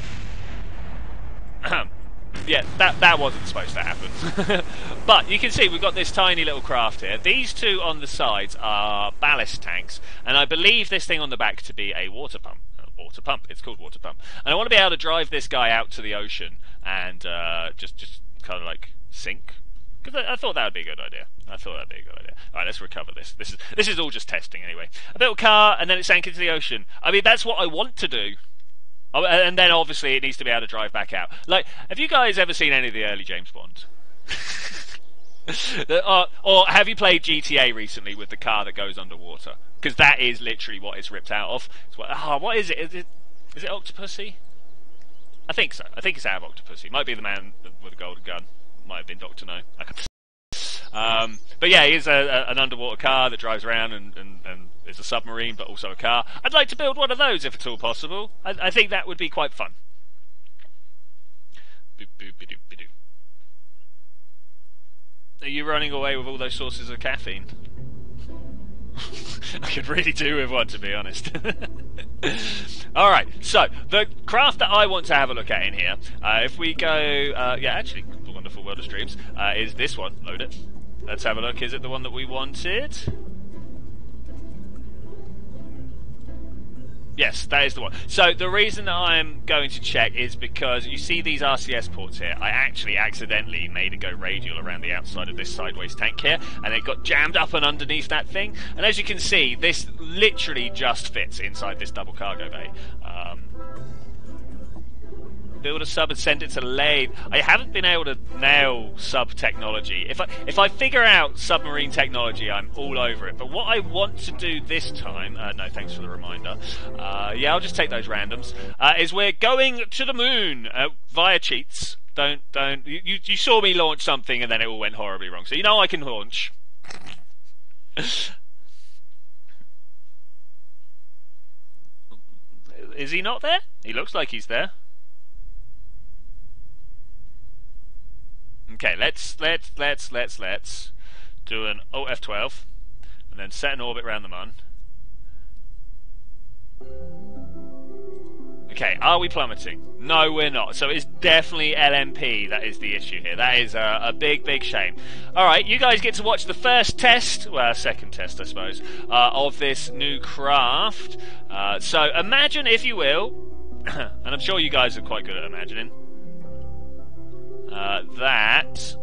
yeah, that wasn't supposed to happen. But you can see we've got this tiny little craft here. These two on the sides are ballast tanks, and I believe this thing on the back to be a water pump. It's called water pump. And I want to be able to drive this guy out to the ocean and just kind of like sink, because I thought that would be a good idea. Alright, let's recover this. This is all just testing anyway. I built a car and then it sank into the ocean. I mean, that's what I want to do. Oh, and then obviously it needs to be able to drive back out. Like, have you guys ever seen any of the early James Bonds? Or have you played GTA recently with the car that goes underwater? Because that is literally what it's ripped out of. What is it? Is it Octopussy? I think so. I think it's out of Octopussy. Might be the man with a golden gun. Might have been Dr. No. But yeah, he is an underwater car that drives around and is a submarine, but also a car. I'd like to build one of those if at all possible. I think that would be quite fun. Are you running away with all those sources of caffeine? I could really do with one, to be honest. Alright, so the craft that I want to have a look at in here, if we go, yeah, actually, the Wonderful World of Streams, is this one. Load it. Let's have a look. Is it the one that we wanted? Yes, that is the one. So the reason that I'm going to check is because you see these RCS ports here. I actually accidentally made it go radial around the outside of this sideways tank here, and it got jammed up and underneath that thing. And as you can see, this literally just fits inside this double cargo bay. Build a sub and send it to lathe. I haven't been able to nail sub technology. If I figure out submarine technology, I'm all over it. But what I want to do this time, no thanks for the reminder, yeah, I'll just take those randoms, is we're going to the moon via cheats. You saw me launch something and then it all went horribly wrong. So you know I can launch. Is he not there? He looks like he's there. Okay, let's do an Alt F12 and then set an orbit around the Mun. Okay, are we plummeting? No, we're not. So it's definitely LMP that is the issue here. That is a big, big shame. Alright, you guys get to watch the first test, well, second test, I suppose, of this new craft. So imagine, if you will, and I'm sure you guys are quite good at imagining, that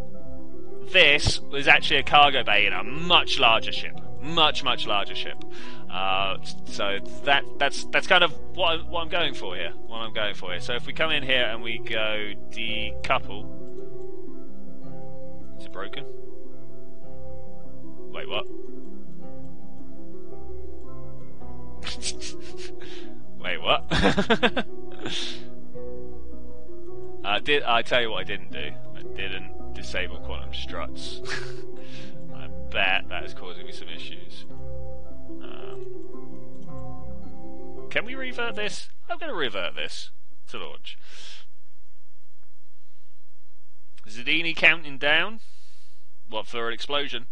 this was actually a cargo bay in a much larger ship. Much larger ship. So that's kind of what I'm going for here. So if we come in here and we go decouple, is it broken? Wait, what? Wait, what? I tell you what I didn't do. I didn't disable quantum struts. I bet that is causing me some issues. Can we revert this? I'm going to revert this to launch. Zadini counting down? What, for an explosion?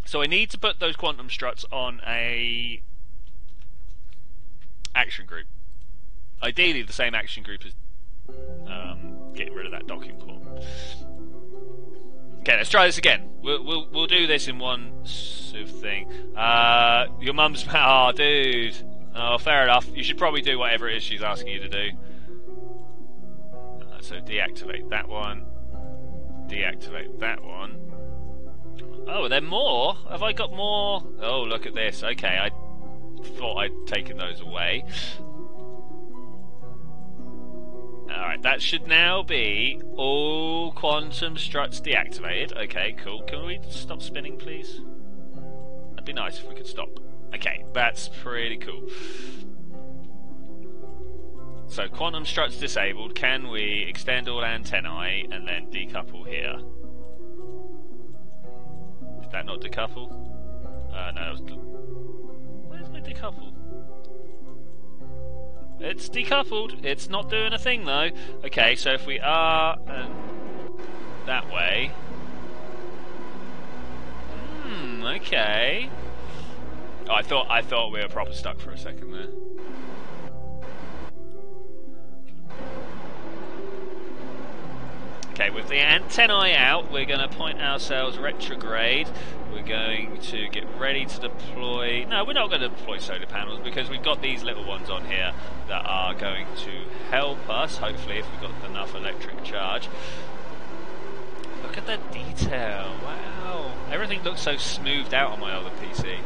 So I need to put those quantum struts on a action group. Ideally the same action group as getting rid of that docking port. Okay, let's try this again. We'll do this in one sort of thing. Your mum's... Oh, dude. Oh, fair enough. You should probably do whatever it is she's asking you to do. So deactivate that one. Deactivate that one. Oh, are there more? Have I got more? Oh, look at this. Okay, I thought I'd taken those away. Alright, that should now be all quantum struts deactivated. Okay, cool. Can we stop spinning, please? That'd be nice if we could stop. Okay, that's pretty cool. So, quantum struts disabled. Can we extend all antennae and then decouple here? Did that not decouple? No, it was... Where's my decouple? It's decoupled. It's not doing a thing though. Okay, so if we are that way. Okay. Oh, I thought we were proper stuck for a second there. Okay, with the antennae out, we're going to point ourselves retrograde. We're going to get ready to deploy... No, we're not going to deploy solar panels because we've got these little ones on here that are going to help us, hopefully, if we've got enough electric charge. Look at the detail. Wow. Everything looks so smoothed out on my other PC.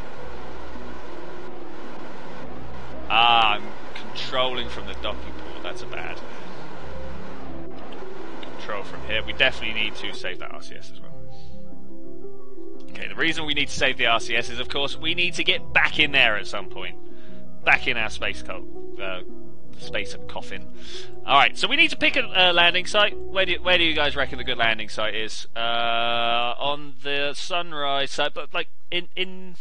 Ah, I'm controlling from the docking port. That's a bad. Control from here. We definitely need to save that RCS as well. Okay, the reason we need to save the RCS is, of course, we need to get back in there at some point. Back in our space coffin. Alright, so we need to pick a landing site. Where do you guys reckon the good landing site is? On the sunrise side, but like in...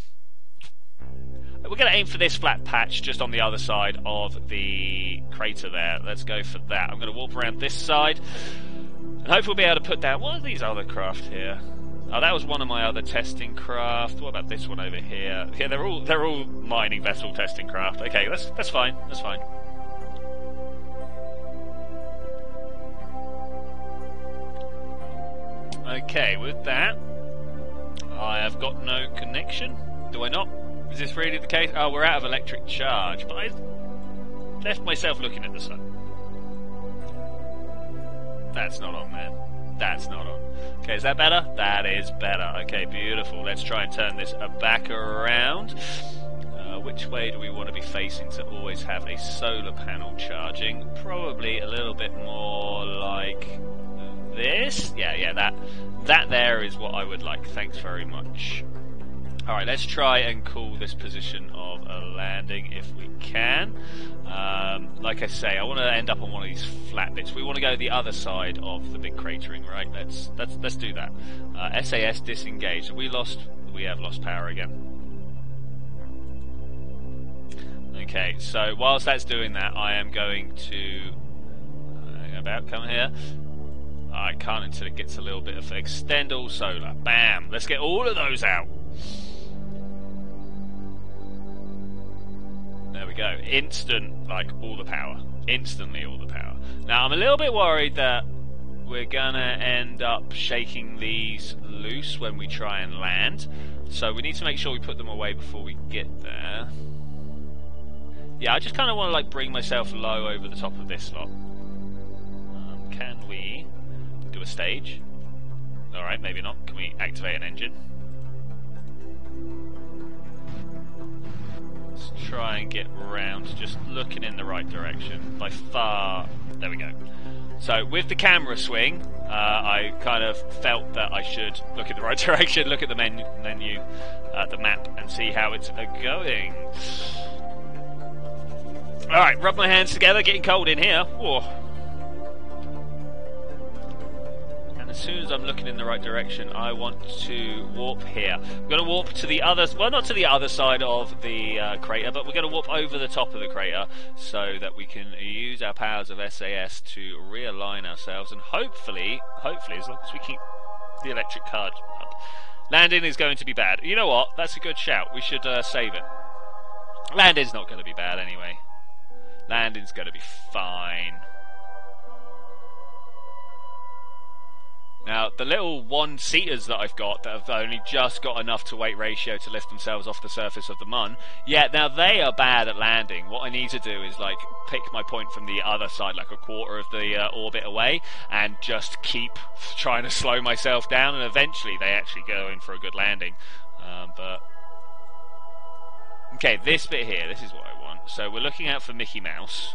We're going to aim for this flat patch just on the other side of the crater there. Let's go for that. I'm going to warp around this side. And hopefully we'll be able to put down... What are these other craft here? Oh, that was one of my other testing craft. What about this one over here? Yeah, they're all mining vessel testing craft. Okay, that's fine. That's fine. Okay, with that, I have got no connection. Do I not? Is this really the case? Oh, we're out of electric charge, but I left myself looking at the sun. That's not on, man. That's not on. Okay, is that better? That is better. Okay, beautiful. Let's try and turn this back around. Which way do we want to be facing to always have a solar panel charging? Probably a little bit more like this. Yeah, that there is what I would like. Thanks very much. Alright, let's try and call this position of a landing if we can. Like I say, I want to end up on one of these flat bits. We want to go the other side of the big cratering, right? Let's do that. SAS disengaged. We have lost power again. Okay, so whilst that's doing that, I am going to... come here. I can't until it gets a little bit of extend all solar. Bam! Let's get all of those out. There we go. Instant, like, all the power. Instantly all the power. Now, I'm a little bit worried that we're gonna end up shaking these loose when we try and land. So we need to make sure we put them away before we get there. Yeah, I just kind of want to, like, bring myself low over the top of this lot. Can we do a stage? Alright, maybe not. Can we activate an engine? Let's try and get round, just looking in the right direction. By far... There we go. So, with the camera swing, I kind of felt that I should look in the right direction, look at the menu, the map, and see how it's going. Alright, rub my hands together, getting cold in here. Whoa. As soon as I'm looking in the right direction, I want to warp here. We're going to warp to the other... Well, not to the other side of the crater, but we're going to warp over the top of the crater so that we can use our powers of SAS to realign ourselves and hopefully, as long as we keep the electric card up. Landing is going to be bad. You know what? That's a good shout. We should save it. Landing's not going to be bad anyway. Landing's going to be fine. Now, the little one-seaters that I've got that have only just got enough to weight ratio to lift themselves off the surface of the Mun, yeah, now they are bad at landing. What I need to do is, like, pick my point from the other side, like a quarter of the orbit away, and just keep trying to slow myself down, and eventually they actually go in for a good landing. Okay, this bit here, this is what I want. So we're looking out for Mickey Mouse.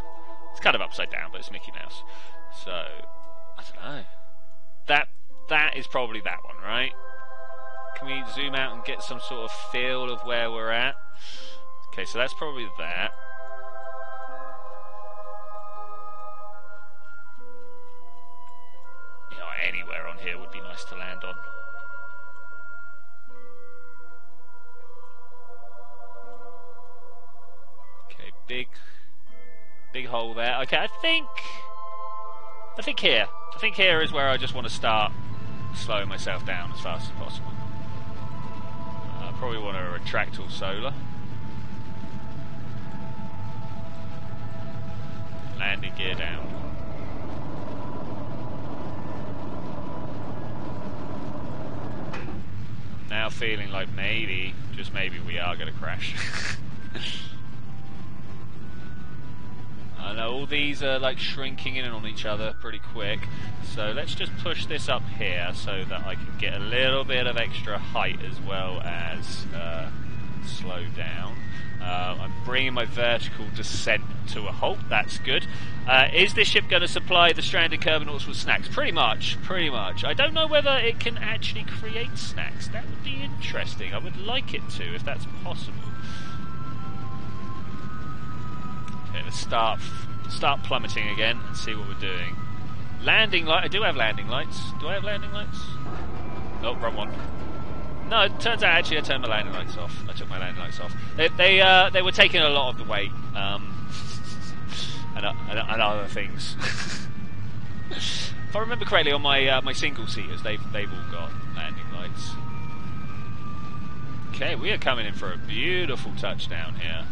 It's kind of upside down, but it's Mickey Mouse. So, I don't know. That is probably that one, right? Can we zoom out and get some sort of feel of where we're at? Okay, so that's probably that. You know, anywhere on here would be nice to land on. Okay, big hole there. Okay, I think here. I think here is where I just want to start slowing myself down as fast as possible. I probably want to retract all solar. Landing gear down. Now feeling like maybe, just maybe, we are going to crash. I know all these are like shrinking in on each other pretty quick, so let's just push this up here so that I can get a little bit of extra height as well as slow down. I'm bringing my vertical descent to a halt. That's good. Is this ship going to supply the stranded Kerbal with snacks? Pretty much. I don't know whether it can actually create snacks. That would be interesting. I would like it to, if that's possible. Okay, let's start plummeting again and see what we're doing. Landing light. I do have landing lights. Do I have landing lights? Oh, wrong one. No, it turns out actually I turned my landing lights off. I took my landing lights off. They were taking a lot of the weight, and other things. If I remember correctly, on my single seaters, they've all got landing lights. Okay, we are coming in for a beautiful touchdown here.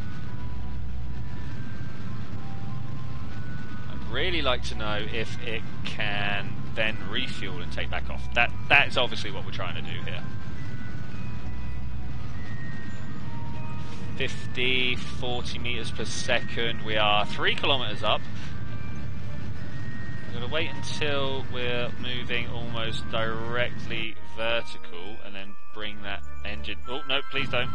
I'd really like to know if it can then refuel and take back off. That is obviously what we're trying to do here. 40 meters per second. We are 3 kilometers up. I'm going to wait until we're moving almost directly vertical and then bring that engine... Oh, no, please don't.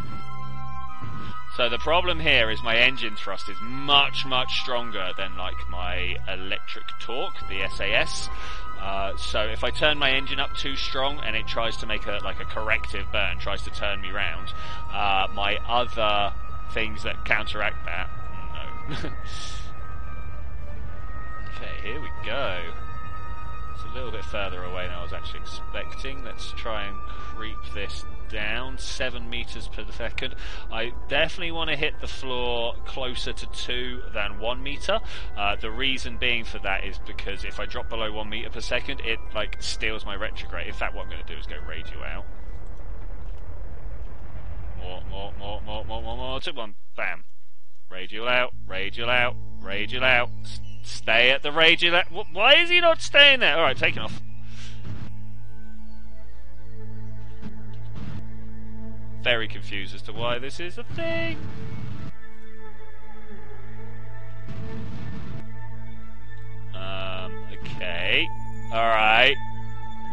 So the problem here is my engine thrust is much, much stronger than like my electric torque, the SAS. So if I turn my engine up too strong and it tries to make a corrective burn, tries to turn me round, my other things that counteract that, no. Okay, here we go. It's a little bit further away than I was actually expecting. Let's try and creep this down 7 meters per second. I definitely want to hit the floor closer to 2 than 1 meter. The reason being for that is because if I drop below 1 meter per second, it like steals my retrograde. In fact, what I'm going to do is go radio out. More. Took one. Bam. Radio out. Stay at the radio out. Why is he not staying there? Alright, taking off. Very confused as to why this is a thing. Okay. Alright.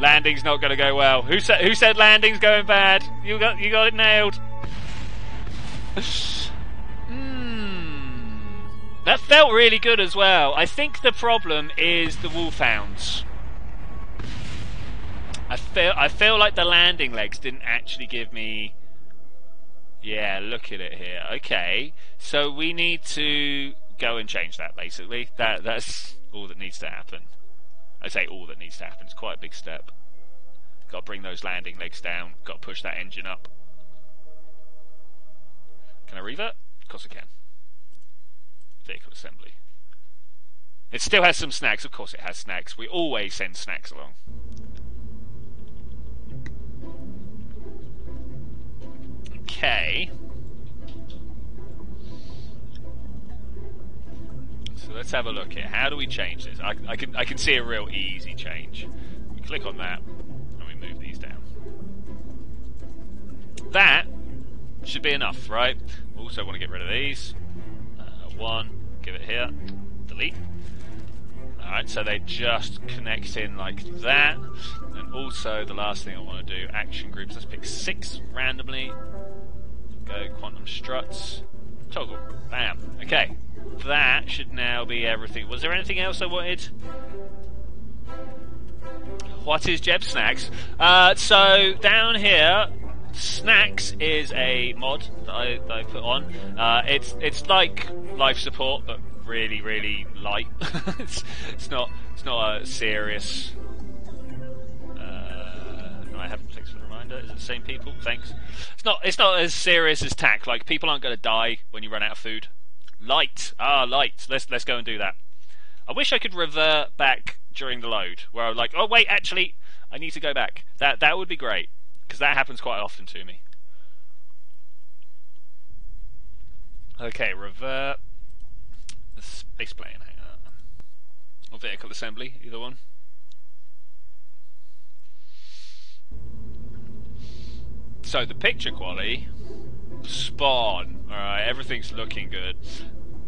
Landing's not going to go well. Who said landing's going bad? You got it nailed. That felt really good as well. I think the problem is the wolfhounds. I feel like the landing legs didn't actually give me. Yeah, look at it here. Okay, so we need to go and change that. Basically, that's all that needs to happen. I say all that needs to happen. It's quite a big step. Got to bring those landing legs down. Got to push that engine up. Can I revert? Of course I can. Vehicle assembly. It still has some snacks. Of course it has snacks. We always send snacks along. Okay. So let's have a look here. How do we change this? I can see a real easy change. We click on that and we move these down. That should be enough, right? Also want to get rid of these. One, give it here, delete. Alright, so they just connect in like that. And also the last thing I want to do, action groups. Let's pick 6 randomly. Go quantum struts. Toggle. Bam. Okay. That should now be everything. Was there anything else I wanted? What is Jeb Snacks? So down here, Snacks is a mod that I put on. It's like life support, but really, really light. it's not a serious. No, I haven't. Thanks for the reminder. Is it the same people? Thanks. It's not as serious as TAC. Like people aren't going to die when you run out of food. Light. Light. Let's go and do that. I wish I could revert back during the load, where I'm like, oh wait, actually, I need to go back. That would be great. Because that happens quite often to me. Okay, revert. Space plane, hang on. Or vehicle assembly, either one. So the picture quality, spawn. Alright, everything's looking good.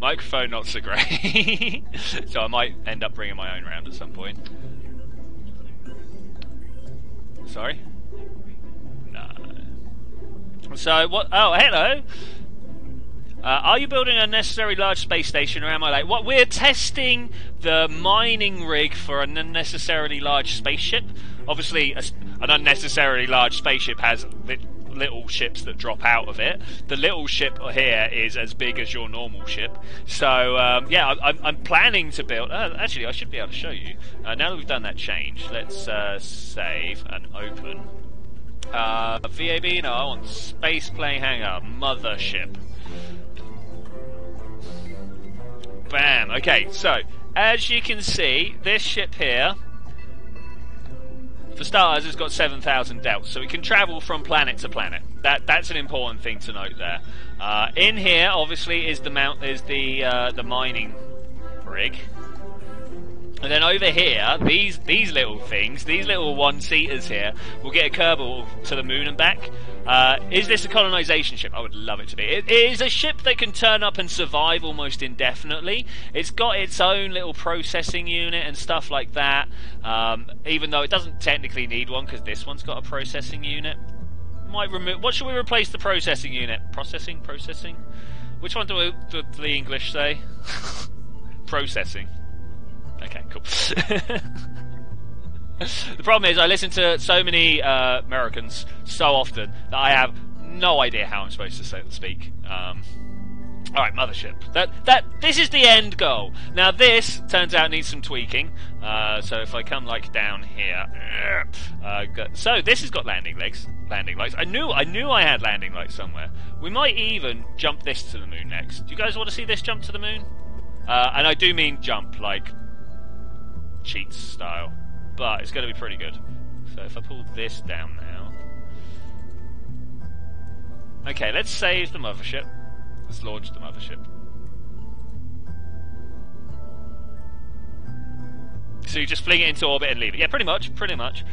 Microphone not so great. So I might end up bringing my own round at some point. Sorry? So what? Oh, hello. Are you building an unnecessary large space station, or am I late? What? We're testing the mining rig for an unnecessarily large spaceship. Obviously, an unnecessarily large spaceship has little ships that drop out of it. The little ship here is as big as your normal ship. So yeah, I'm planning to build. Actually, I should be able to show you. Now that we've done that change, let's save and open. VAB, no, I want space plane hangar, mothership. Bam. Okay, so as you can see, this ship here, for starters, it's got 7,000 delts, so it can travel from planet to planet. That's an important thing to note there. In here, obviously, is the mining rig. And then over here, these little things, these little one-seaters here, will get a Kerbal to the moon and back. Is this a colonization ship? I would love it to be. It is a ship that can turn up and survive almost indefinitely. It's got its own little processing unit and stuff like that, even though it doesn't technically need one, because this one's got a processing unit. What should we replace the processing unit? Processing? Which one do the English say? Processing. Okay, cool. The problem is I listen to so many Americans so often that I have no idea how I'm supposed to speak. Alright, mothership. This is the end goal. Now this turns out needs some tweaking. So if I come like down here, so this has got landing lights. I knew I had landing lights somewhere. We might even jump this to the moon next. Do you guys want to see this jump to the moon? And I do mean jump, like cheats style, but it's going to be pretty good. So if I pull this down now, okay, let's save the mothership. Let's launch the mothership. So you just fling it into orbit and leave it. Yeah, pretty much.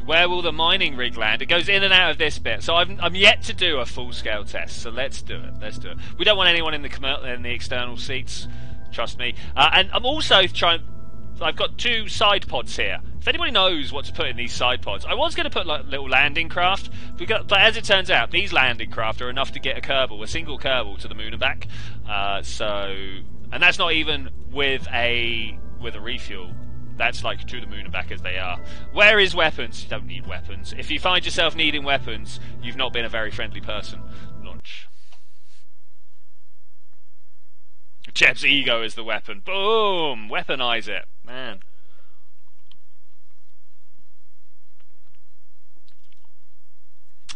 Where will the mining rig land? It goes in and out of this bit. So I'm yet to do a full-scale test. So let's do it. We don't want anyone in the external seats. Trust me. And I'm also trying. I've got 2 side pods here. If anybody knows what to put in these side pods, I was going to put like little landing craft, but as it turns out, these landing craft are enough to get a single Kerbal to the moon and back. And that's not even with a refuel. That's like to the moon and back as they are. Where is weapons? You don't need weapons. If you find yourself needing weapons, you've not been a very friendly person. Launch. Jeb's ego is the weapon. Boom! Weaponize it. Man.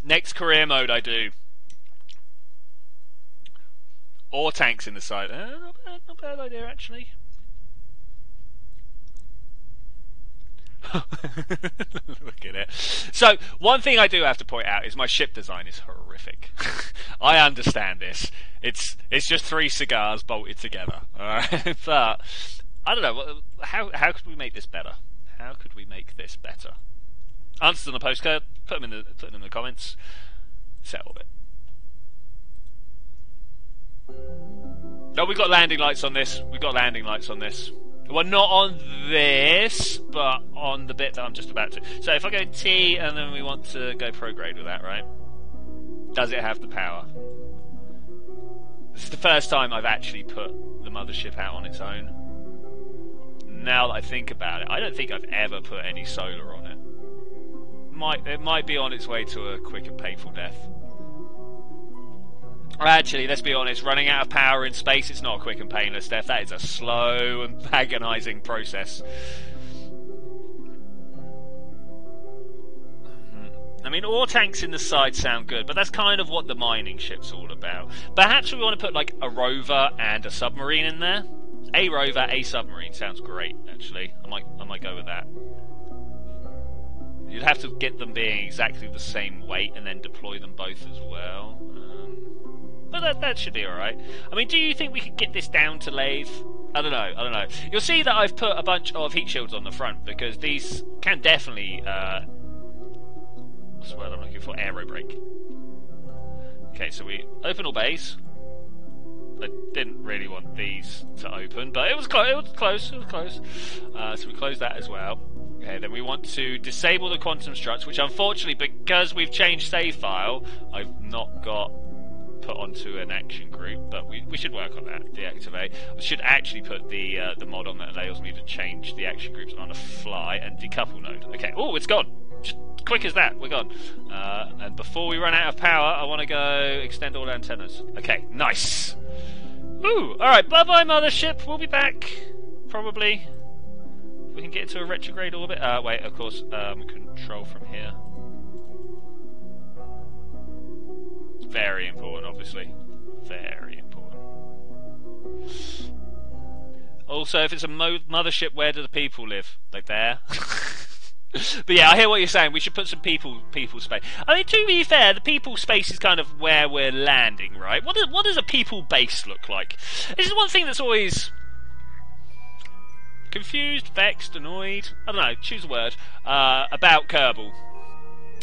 Next career mode I do. Or tanks in the side. Not bad idea actually. Look at it. So, one thing I do have to point out is my ship design is horrific. I understand this. It's just 3 cigars bolted together. Alright? But I don't know, how could we make this better? How could we make this better? Answers on the postcard, put them in the comments. Settle it. No, we've got landing lights on this. Well, not on this, but on the bit that I'm just about to. So if I go T and then we want to go prograde with that, right? Does it have the power? This is the first time I've actually put the mothership out on its own. Now that I think about it, I don't think I've ever put any solar on it. It might be on its way to a quick and painful death. Actually, let's be honest, running out of power in space, it's not a quick and painless death. That is a slow and agonising process. I mean, ore tanks in the side sound good, but that's kind of what the mining ship's all about. Perhaps we want to put like a rover and a submarine in there. A rover, a submarine sounds great, actually. I might go with that. You'd have to get them being exactly the same weight and then deploy them both as well. But that should be alright. I mean, do you think we could get this down to lathe? I don't know. You'll see that I've put a bunch of heat shields on the front because these can definitely what's the word I'm looking for? Aero brake. Okay, so we open all bays. I didn't really want these to open, but it was close. So we close that as well. Okay, then we want to disable the quantum struts, which unfortunately, because we've changed save file, I've not got put onto an action group, but we should work on that. Deactivate. I should actually put the mod on that allows me to change the action groups on a fly and decouple node. Okay. Oh, it's gone. Just quick as that. We're gone. And before we run out of power, I want to go extend all antennas. Okay. Nice. Ooh. All right. Bye bye, mothership. We'll be back probably. If we can get into a retrograde orbit. Wait. Of course. Control from here. Very important, obviously. Very important. Also, if it's a mothership, where do the people live? Like there? But yeah, I hear what you're saying. We should put some people space. I mean, to be fair, the people space is kind of where we're landing, right? What does a people base look like? This is one thing that's always confused, vexed, annoyed. I don't know. Choose a word about Kerbal.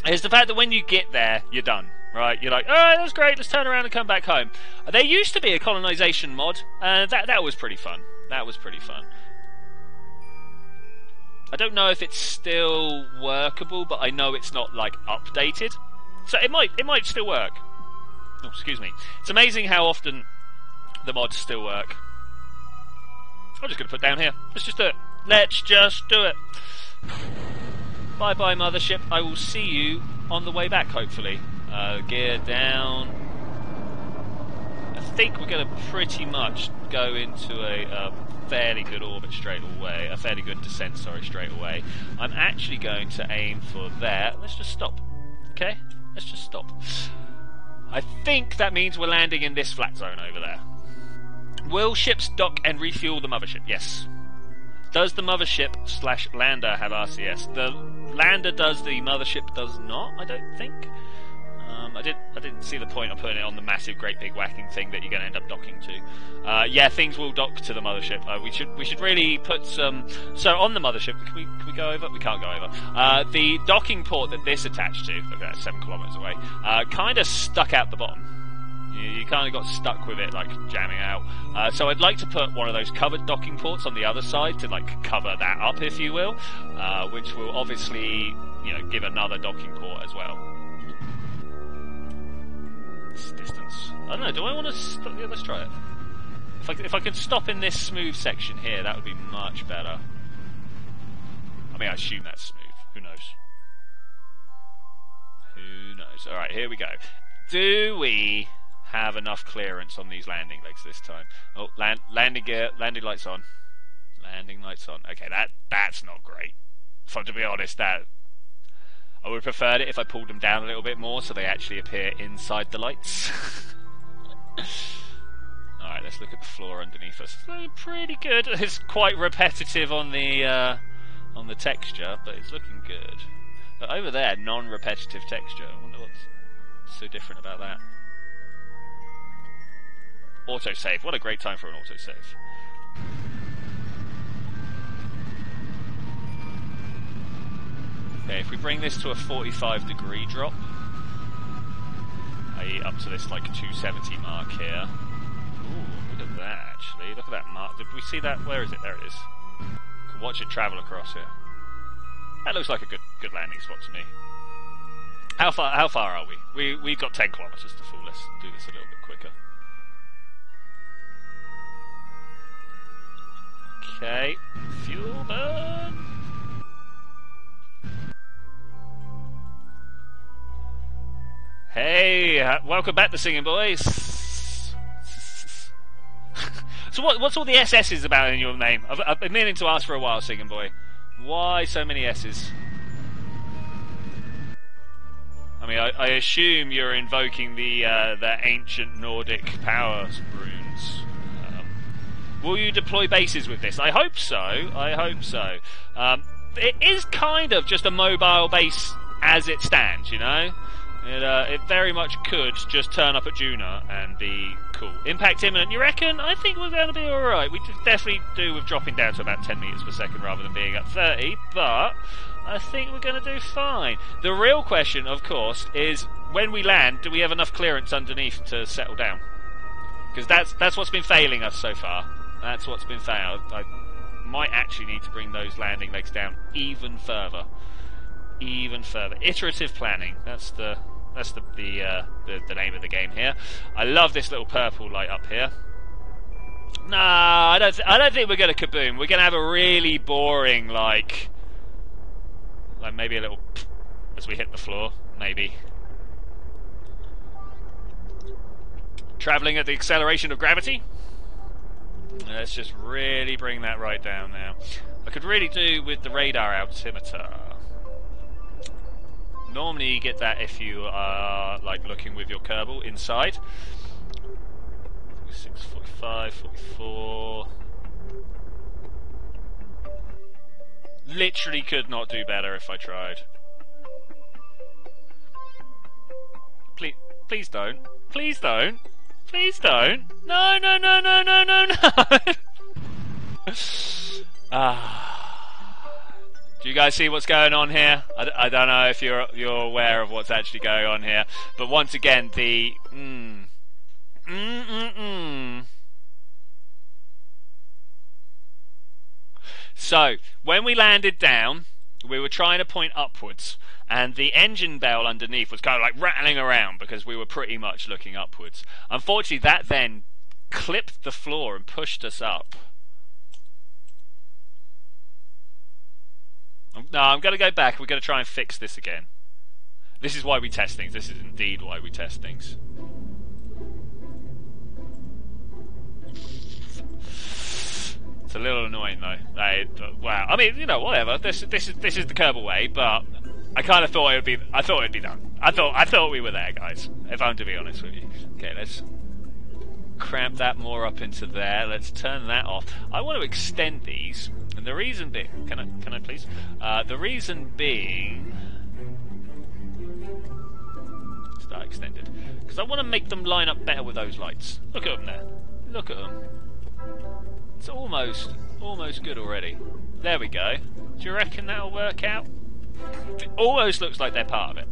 Is the fact that when you get there, you're done. Right, you're like, alright, that's great, let's turn around and come back home. There used to be a colonization mod, and that was pretty fun. That was pretty fun. I don't know if it's still workable, but I know it's not, like, updated. So it might still work. Oh, excuse me. It's amazing how often the mods still work. I'm just going to put down here. Let's just do it. Let's just do it. Bye-bye, mothership. I will see you on the way back, hopefully. Gear down. think we're going to pretty much go into a fairly good orbit straight away, a fairly good descent, sorry, straight away. I'm actually going to aim for there. Let's just stop, okay? Let's just stop. I think that means we're landing in this flat zone over there. Will ships dock and refuel the mothership? Yes. Does the mothership / lander have RCS? The lander does, the mothership does not, I don't think. I didn't see the point of putting it on the massive, great big whacking thing that you're going to end up docking to. Yeah, things will dock to the mothership. We should really put some. So on the mothership, can we go over? We can't go over. The docking port that this attached to, look at that, 7 kilometers away, kind of stuck out the bottom. You kind of got stuck with it, like jamming out. So I'd like to put one of those covered docking ports on the other side to like cover that up, if you will, which will obviously, you know, give another docking port as well. Distance. I don't know. Do I want to stop? Yeah, let's try it. If I can stop in this smooth section here, that would be much better. I mean, I assume that's smooth. Who knows? Who knows? All right, here we go. Do we have enough clearance on these landing legs this time? Oh, landing gear, landing lights on. Landing lights on. Okay, that's not great. So to be honest, that. I would have preferred it if I pulled them down a little bit more so they actually appear inside the lights. Alright, let's look at the floor underneath us. It's looking pretty good. It's quite repetitive on the texture, but it's looking good. But over there, non-repetitive texture. I wonder what's so different about that. Autosave. What a great time for an autosave. Okay, if we bring this to a 45-degree drop, i.e. up to this like 270 mark here. Ooh, look at that actually. Look at that mark. Did we see that? Where is it? There it is. Can watch it travel across here. That looks like a good landing spot to me. How far are we? We've got 10 kilometers to fall. Let's do this a little bit quicker. Okay, fuel burn. Hey, welcome back to Singing Boys. So what's all the SS's about in your name? I've been meaning to ask for a while, Singing Boy. Why so many S's? I mean, I assume you're invoking the ancient Nordic power runes. Will you deploy bases with this? I hope so. I hope so. It is kind of just a mobile base as it stands, you know? It very much could just turn up at Juno and be cool. Impact imminent, you reckon? I think we're going to be alright. We definitely do with dropping down to about 10 meters per second rather than being at 30, but I think we're going to do fine. The real question, of course, is when we land, do we have enough clearance underneath to settle down? Because that's what's been failing us so far. That's what's been failing. I might actually need to bring those landing legs down even further. Even further. Iterative planning. That's the name of the game here. I love this little purple light up here. Nah, I don't think we're gonna kaboom. We're gonna have a really boring like maybe a little as we hit the floor, maybe. Travelling at the acceleration of gravity. Let's just really bring that right down now. I could really do with the radar altimeter. Normally you get that if you are like looking with your Kerbal inside. 46, 45, 44. Literally could not do better if I tried. Please don't. Please don't. Please don't. No, no, no, no, no, no, no. Do you guys see what's going on here? I don't know if you're aware of what's actually going on here, but once again, the So when we landed down, we were trying to point upwards, and the engine bell underneath was kind of like rattling around because we were pretty much looking upwards. Unfortunately, that then clipped the floor and pushed us up. No, I'm going to go back. We're going to try and fix this again. This is why we test things. This is indeed why we test things. It's a little annoying though. Wow. I mean, you know, whatever. This is the Kerbal way, but I kind of thought it'd be done. I thought we were there, guys. If I'm to be honest with you. Okay, let's cramp that more up into there. Let's turn that off. I want to extend these, and the reason being, can I please? The reason being, start extended, because I want to make them line up better with those lights. Look at them there. Look at them. It's almost good already. There we go. Do you reckon that'll work out? It almost looks like they're part of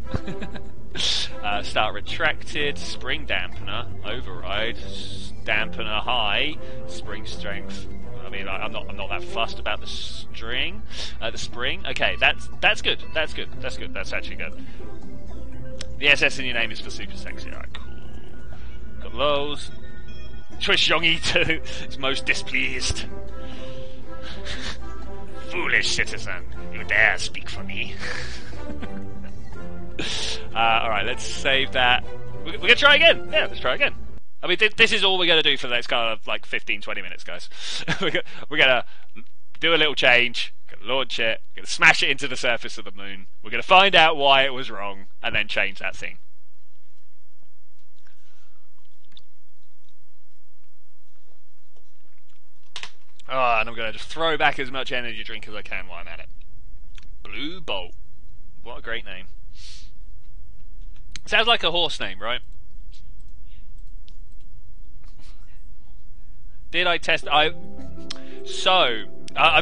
it. Start retracted, spring dampener, override, dampener high, spring strength. I mean, I'm not that fussed about the spring. Okay, that's good. That's good. That's actually good. The SS in your name is for super sexy. Alright, cool. Got lows. Twitch Yongi is most displeased. Foolish citizen, you dare speak for me. Alright, let's save that. We're gonna try again. Yeah, let's try again. I mean, this is all we're gonna do for the next kind of like 15-20 minutes, guys. We're gonna do a little change, gonna launch it, gonna smash it into the surface of the moon. We're gonna find out why it was wrong, and then change that thing. Oh, and I'm going to just throw back as much energy drink as I can while I'm at it. Blue Bolt. What a great name. Sounds like a horse name, right? Did I test... I've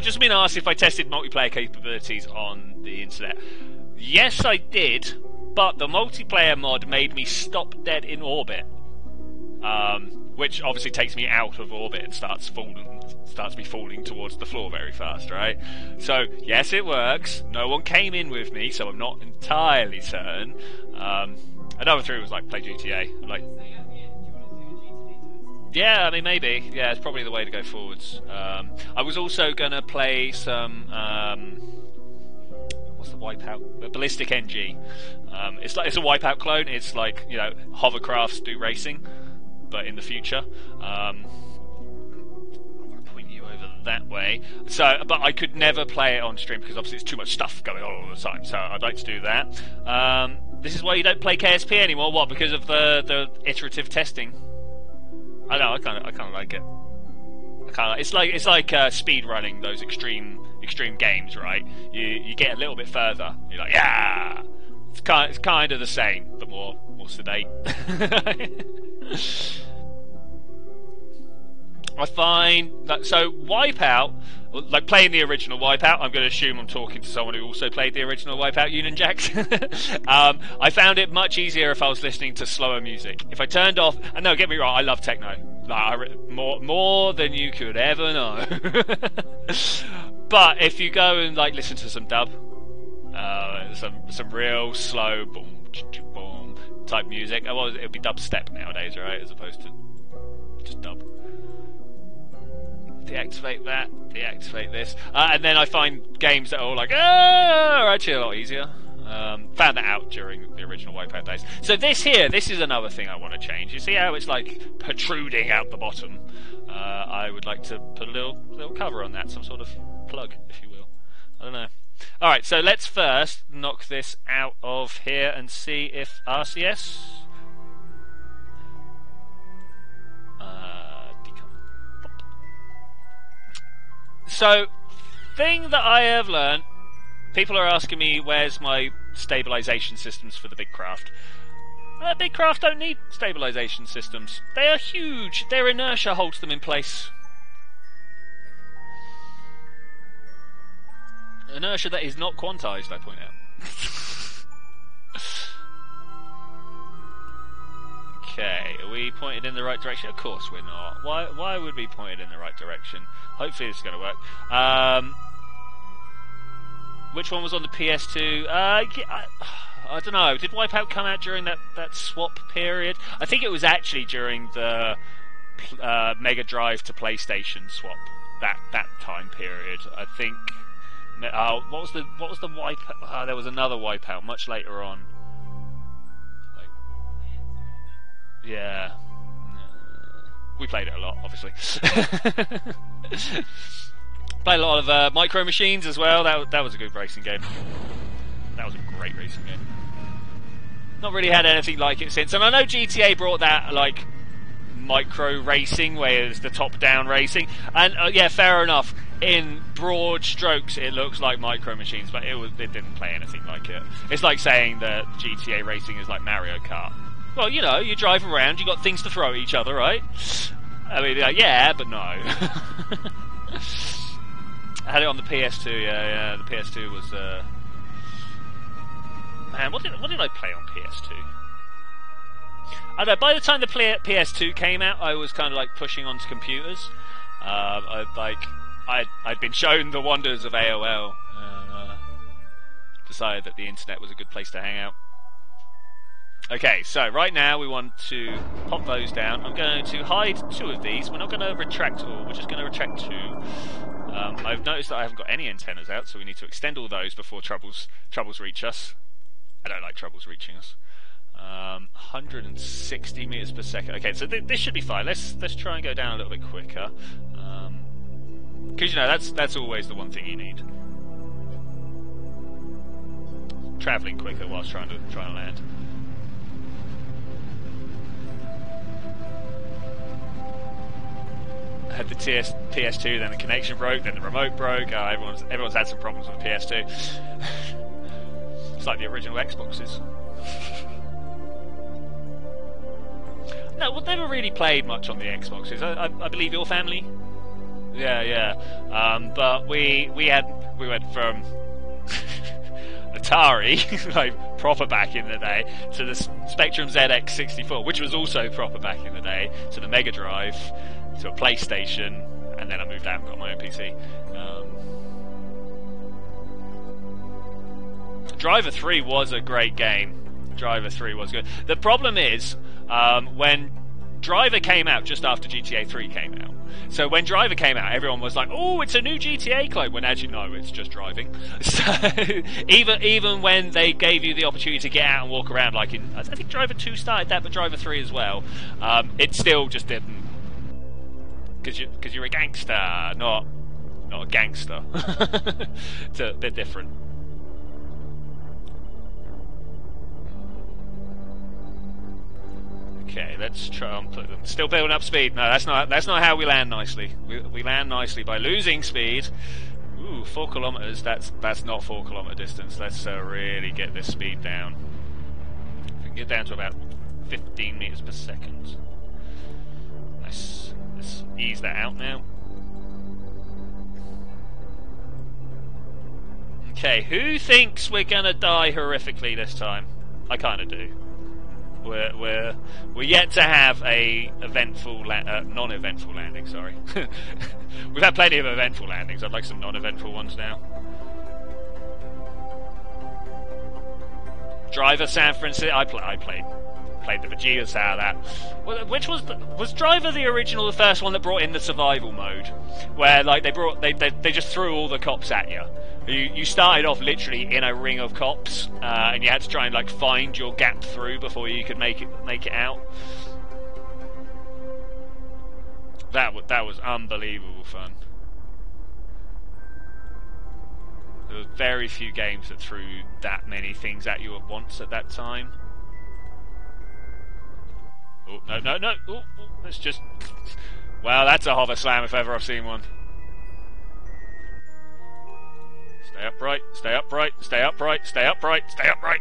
just been asked if I tested multiplayer capabilities on the internet. Yes, I did, but the multiplayer mod made me stop dead in orbit. Which obviously takes me out of orbit and starts me falling towards the floor very fast, right? So, yes, it works. No one came in with me, so I'm not entirely certain. Another theory was like, play GTA. Like, yeah, I mean, maybe. Yeah, it's probably the way to go forwards. I was also going to play some... what's the Wipeout? The Ballistic NG. It's a Wipeout clone. It's like, you know, hovercrafts do racing, but in the future. I'm going to point you over that way. So, but I could never play it on stream because obviously it's too much stuff going on all the time. So I'd like to do that. This is why you don't play KSP anymore. What? Because of the iterative testing. I know. I kind of like it. It's like speed running those extreme games, right? You get a little bit further. You're like, yeah. It's kind of the same, but more sedate. I find that Wipeout, like playing the original Wipeout, I'm going to assume I'm talking to someone who also played the original Wipeout Union Jacks. I found it much easier if I was listening to slower music. If I turned off, and no, get me wrong, I love techno, like more than you could ever know. But if you go and like listen to some dub, some real slow boom boom type music, it would be dubstep nowadays, right, as opposed to just dub. Deactivate that, deactivate this, and then I find games that are all like, are actually a lot easier. Found that out during the original Wipeout days. So this is another thing I want to change. You see how it's like protruding out the bottom? I would like to put a little cover on that, some sort of plug, if you will. I don't know. Alright, so let's first knock this out of here and see if RCS... So, thing that I have learned, people are asking me where's my stabilization systems for the big craft. Big craft don't need stabilization systems. They are huge. Their inertia holds them in place. Inertia that is not quantized, I point out. Okay, are we pointed in the right direction? Of course we're not. Why would we be pointed in the right direction? Hopefully this is going to work. Which one was on the PS2? I don't know. Did Wipeout come out during that swap period? I think it was actually during the Mega Drive to PlayStation swap. That time period. I think. What was the Wipeout? There was another Wipeout much later on. Yeah. We played it a lot, obviously. Played a lot of Micro Machines as well. That was a good racing game. That was a great racing game. Not really had anything like it since. And I know GTA brought that, like, micro racing, where it's the top-down racing. And, yeah, fair enough. In broad strokes, it looks like Micro Machines, but it didn't play anything like it. It's like saying that GTA racing is like Mario Kart. Well, you know, you drive around, you got things to throw at each other, right? I mean, yeah, but no. I had it on the PS2, yeah. The PS2 was, man, what did I play on PS2? I don't know, by the time the PS2 came out, I was kind of like pushing onto computers. I'd been shown the wonders of AOL, and decided that the internet was a good place to hang out. Okay, so right now we want to pop those down. I'm going to hide 2 of these. We're not going to retract all, we're just going to retract 2. I've noticed that I haven't got any antennas out, so we need to extend all those before troubles reach us. I don't like troubles reaching us. 160 meters per second. Okay, so this should be fine. Let's try and go down a little bit quicker. Because, you know, that's always the one thing you need. Travelling quicker whilst trying to land. I had the PS2, then the connection broke, then the remote broke. Everyone's had some problems with the PS2. It's like the original Xboxes. No, we've never really played much on the Xboxes. I believe your family. Yeah. But we went from Atari, like proper back in the day, to the Spectrum ZX64, which was also proper back in the day, to the Mega Drive, to a PlayStation, and then I moved out and got my own PC. Driver 3 was a great game. Driver 3 was good. The problem is, when Driver came out just after GTA 3 came out. So when Driver came out, everyone was like, "Oh, it's a new GTA clone." When actually, no, it's just driving. So even when they gave you the opportunity to get out and walk around, like in, I think Driver 2 started that, but Driver 3 as well, it still just didn't. Because you're a gangster, not a gangster. It's a bit different. Okay, let's try and put them. Still building up speed. No, that's not how we land nicely. We land nicely by losing speed. Ooh, 4 kilometers. That's not 4 kilometer distance. Let's really get this speed down. If we can get down to about 15 meters per second. Let's ease that out now. Okay, who thinks we're gonna die horrifically this time? I kind of do. We're yet to have a non-eventful landing. Sorry, we've had plenty of eventful landings. I'd like some non-eventful ones now. Driver San Francisco. I played the bejesus out of that. Which was Driver the original, the first one that brought in the survival mode, where like they just threw all the cops at you. You started off literally in a ring of cops, and you had to try and like find your gap through before you could make it out. That was unbelievable fun. There were very few games that threw that many things at you at once at that time. Oh no! Oh, let's just. Wow, that's a hover slam if ever I've seen one. Stay upright, stay upright, stay upright, stay upright, stay upright.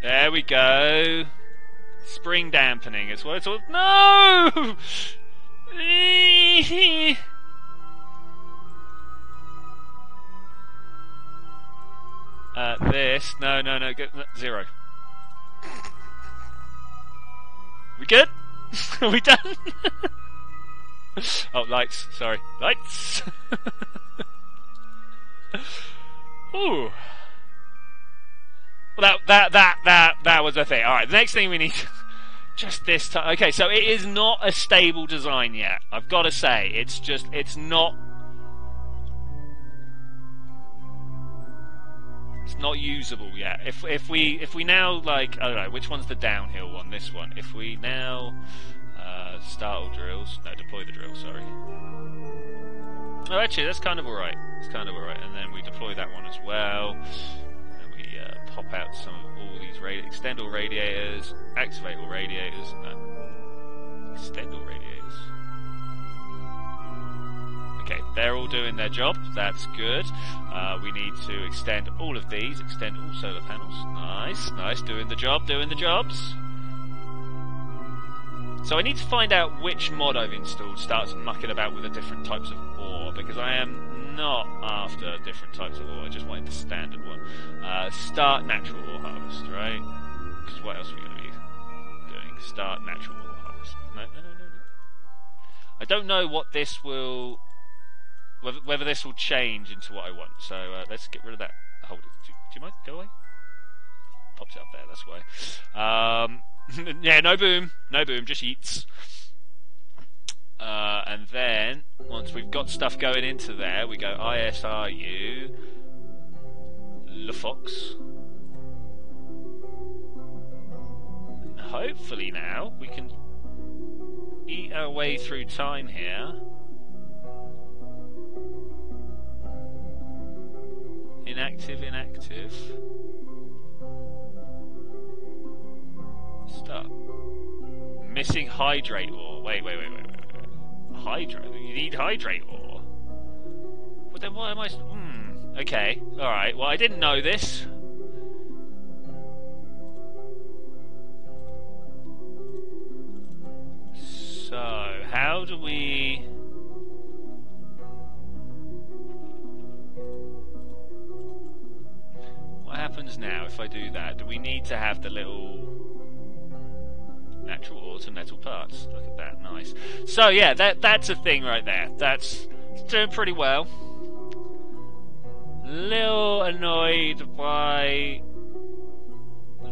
There we go. Spring dampening is what it's all. No! This. No, get 0. We good? Are we done? Oh, lights. Sorry. Lights! Ooh. Well, that was a thing. Alright, the next thing we need... just this time... Okay, so it is not a stable design yet. I've got to say. It's not... It's not usable yet. If we now, like... I don't know, which one's the downhill one? This one. If we now... Start all drills. No, deploy the drill, sorry. Oh, actually, that's kind of alright. It's kind of alright. And then we deploy that one as well. And we pop out some of all these extend all radiators, activate all radiators. No. Extend all radiators. Okay, they're all doing their job. That's good. We need to extend all of these. Extend all solar panels. Nice, nice. Doing the job, doing the jobs. So I need to find out which mod I've installed starts mucking about with the different types of ore, because I am not after different types of ore, I just wanted the standard one. Start natural ore harvest, right? Because what else are we going to be doing? Start natural ore harvest. No. I don't know what this will... whether this will change into what I want, so let's get rid of that. Hold it. Do you mind? Go away? Pops it up there, that's why. Yeah, no boom, just yeets. And then, once we've got stuff going into there, we go ISRU, LaFox. Hopefully now, we can eat our way through time here. Inactive. Start. Missing hydrate ore. Wait. Hydrate? You need hydrate ore? But then why am I... Okay, alright. Well, I didn't know this. So, how do we... What happens now if I do that? Do we need to have the little... natural ore to metal parts. Look at that, nice. So yeah, that's a thing right there. That's doing pretty well. Little annoyed by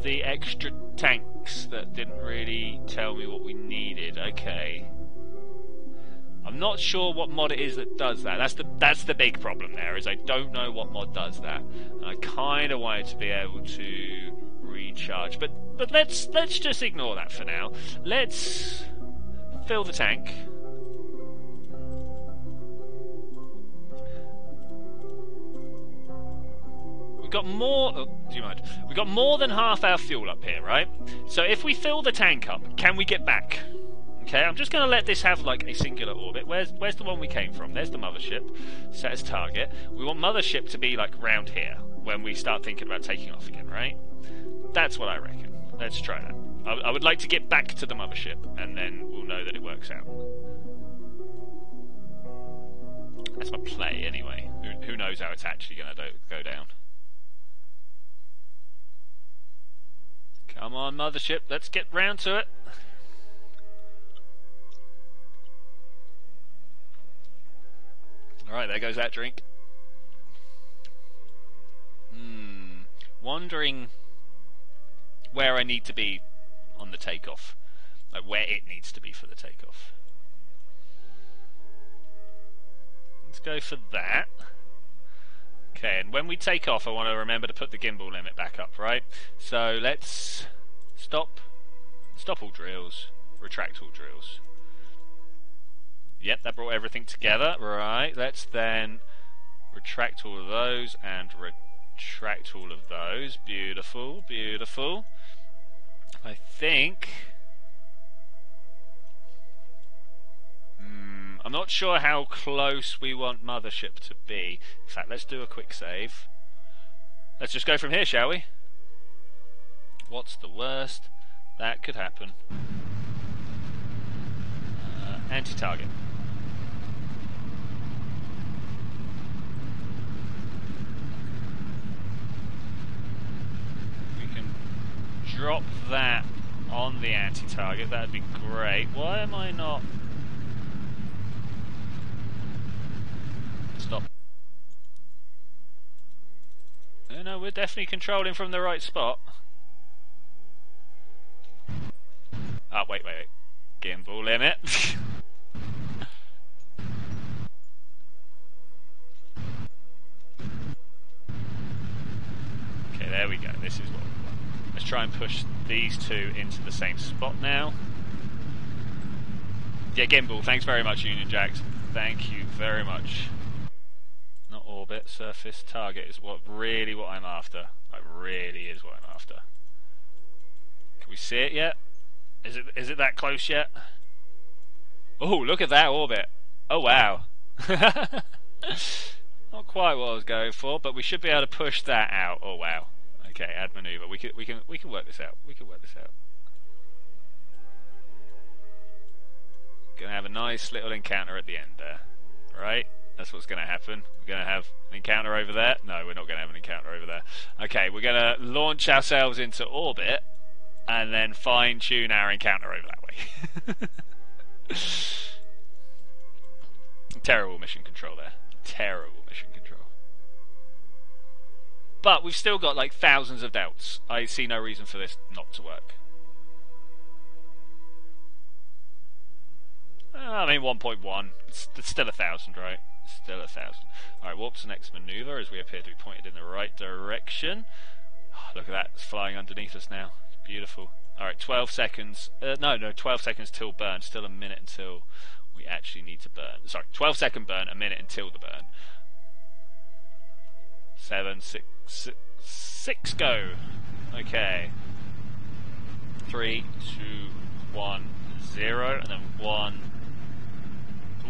the extra tanks that didn't really tell me what we needed. Okay. I'm not sure what mod it is that does that. That's the big problem there, is I don't know what mod does that. And I kind of wanted to be able to recharge, but let's just ignore that for now. Let's fill the tank. We've got more. Oh, do you mind? We've got more than half our fuel up here, right? So if we fill the tank up, can we get back? Okay, I'm just going to let this have like a singular orbit. Where's the one we came from? There's the mothership. Set as target. We want mothership to be like round here when we start thinking about taking off again, right? That's what I reckon. Let's try that. I would like to get back to the mothership, and then we'll know that it works out. That's my play, anyway. Who knows how it's actually going to go down. Come on, mothership. Let's get round to it. Alright, there goes that drink. Wondering where I need to be on the takeoff. Like where it needs to be for the takeoff. Let's go for that. Okay, and when we take off I want to remember to put the gimbal limit back up, right? So let's stop all drills, retract all drills. Yep, that brought everything together. Right, let's then retract all of those and retract all of those. Beautiful, beautiful. I think... I'm not sure how close we want mothership to be. In fact, let's do a quick save. Let's just go from here, shall we? What's the worst that could happen? Anti-target. We can drop that on the anti-target. That'd be great. Why am I not... Stop. No, we're definitely controlling from the right spot. Oh, wait. Gimbal limit. Okay, there we go. This is what we want. Let's try and push these two into the same spot now. Yeah, gimbal. Thanks very much, Union Jacks. Thank you very much. Not orbit, surface, target is what I'm after. Like, really is what I'm after. Can we see it yet? Is it that close yet? Oh, look at that orbit. Oh, wow. Not quite what I was going for, but we should be able to push that out. Oh, wow. Okay, add maneuver. We can work this out. We can work this out. Gonna have a nice little encounter at the end there, right? That's what's gonna happen. We're gonna have an encounter over there. No, we're not gonna have an encounter over there. Okay, we're gonna launch ourselves into orbit and then fine-tune our encounter over that way. Terrible mission control there. Terrible mission control. But we've still got like thousands of doubts. I see no reason for this not to work. I mean, 1.1. It's still 1,000, right? Still 1,000. Alright, warp to next maneuver as we appear to be pointed in the right direction. Oh, look at that. It's flying underneath us now. It's beautiful. Alright, 12 seconds. No, 12 seconds till burn. Still a minute until we actually need to burn. Sorry, 12 second burn, a minute until the burn. 7, 6, go. Okay. 3, 2, 1, 0, and then 1.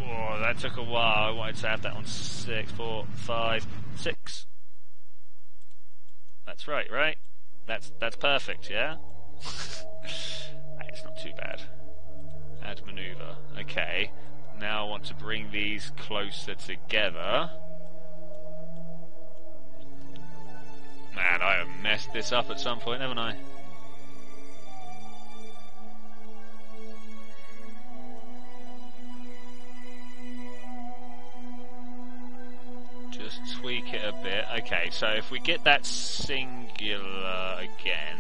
Oh, that took a while. I wanted to have that on 6, 4, 5, 6. That's right, right? That's perfect, yeah? It's not too bad. Add maneuver. Okay. Now I want to bring these closer together. Man, I have messed this up at some point, haven't I? Just tweak it a bit. Okay, so if we get that singular again.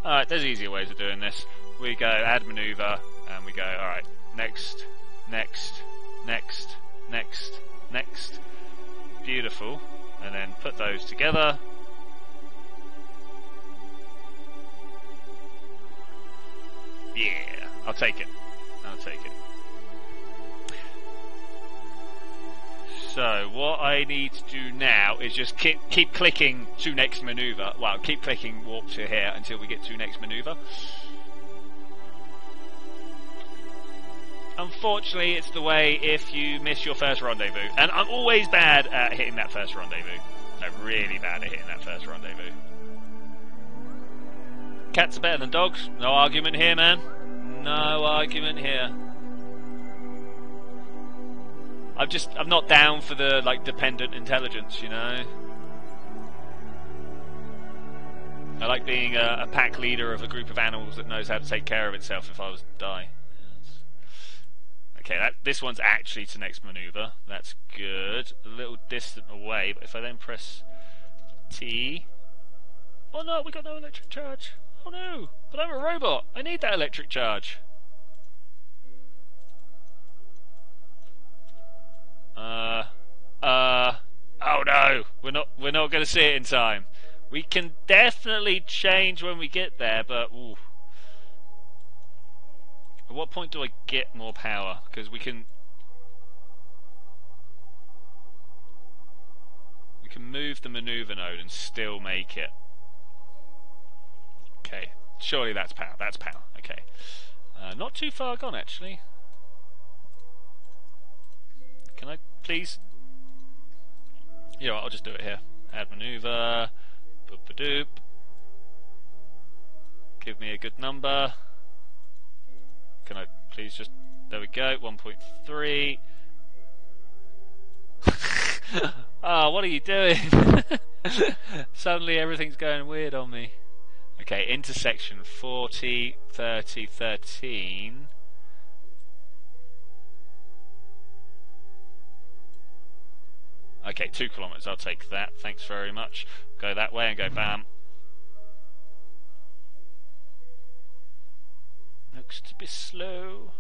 Alright, there's easier ways of doing this. We go add maneuver, and we go, alright, next, next, next, next, next. Beautiful. And then put those together. Yeah, I'll take it. I'll take it. So, what I need to do now is just keep clicking to next maneuver. Well, keep clicking warp to here until we get to next maneuver. Unfortunately, it's the way if you miss your first rendezvous. And I'm always bad at hitting that first rendezvous. I'm really bad at hitting that first rendezvous. Cats are better than dogs. No argument here, man. No argument here. I'm not down for the, like, dependent intelligence, you know? I like being a pack leader of a group of animals that knows how to take care of itself if I was to die. Yes. Okay, this one's actually to next maneuver. That's good. A little distant away, but if I then press T... Oh no, we got no electric charge. Oh no, but I'm a robot. I need that electric charge. Oh no, we're not going to see it in time. We can definitely change when we get there, but ooh. At what point do I get more power? Because we can move the maneuver node and still make it. Okay, surely that's power. That's power. Okay, not too far gone actually. Can I please? You know what, I'll just do it here. Add maneuver. Boop-a-doop. Give me a good number. Can I please just? There we go. 1.3. Oh, what are you doing? Suddenly everything's going weird on me. Okay, intersection 40, 30, 13. Okay, 2 kilometers, I'll take that, thanks very much. Go that way and go bam. Looks to be slow.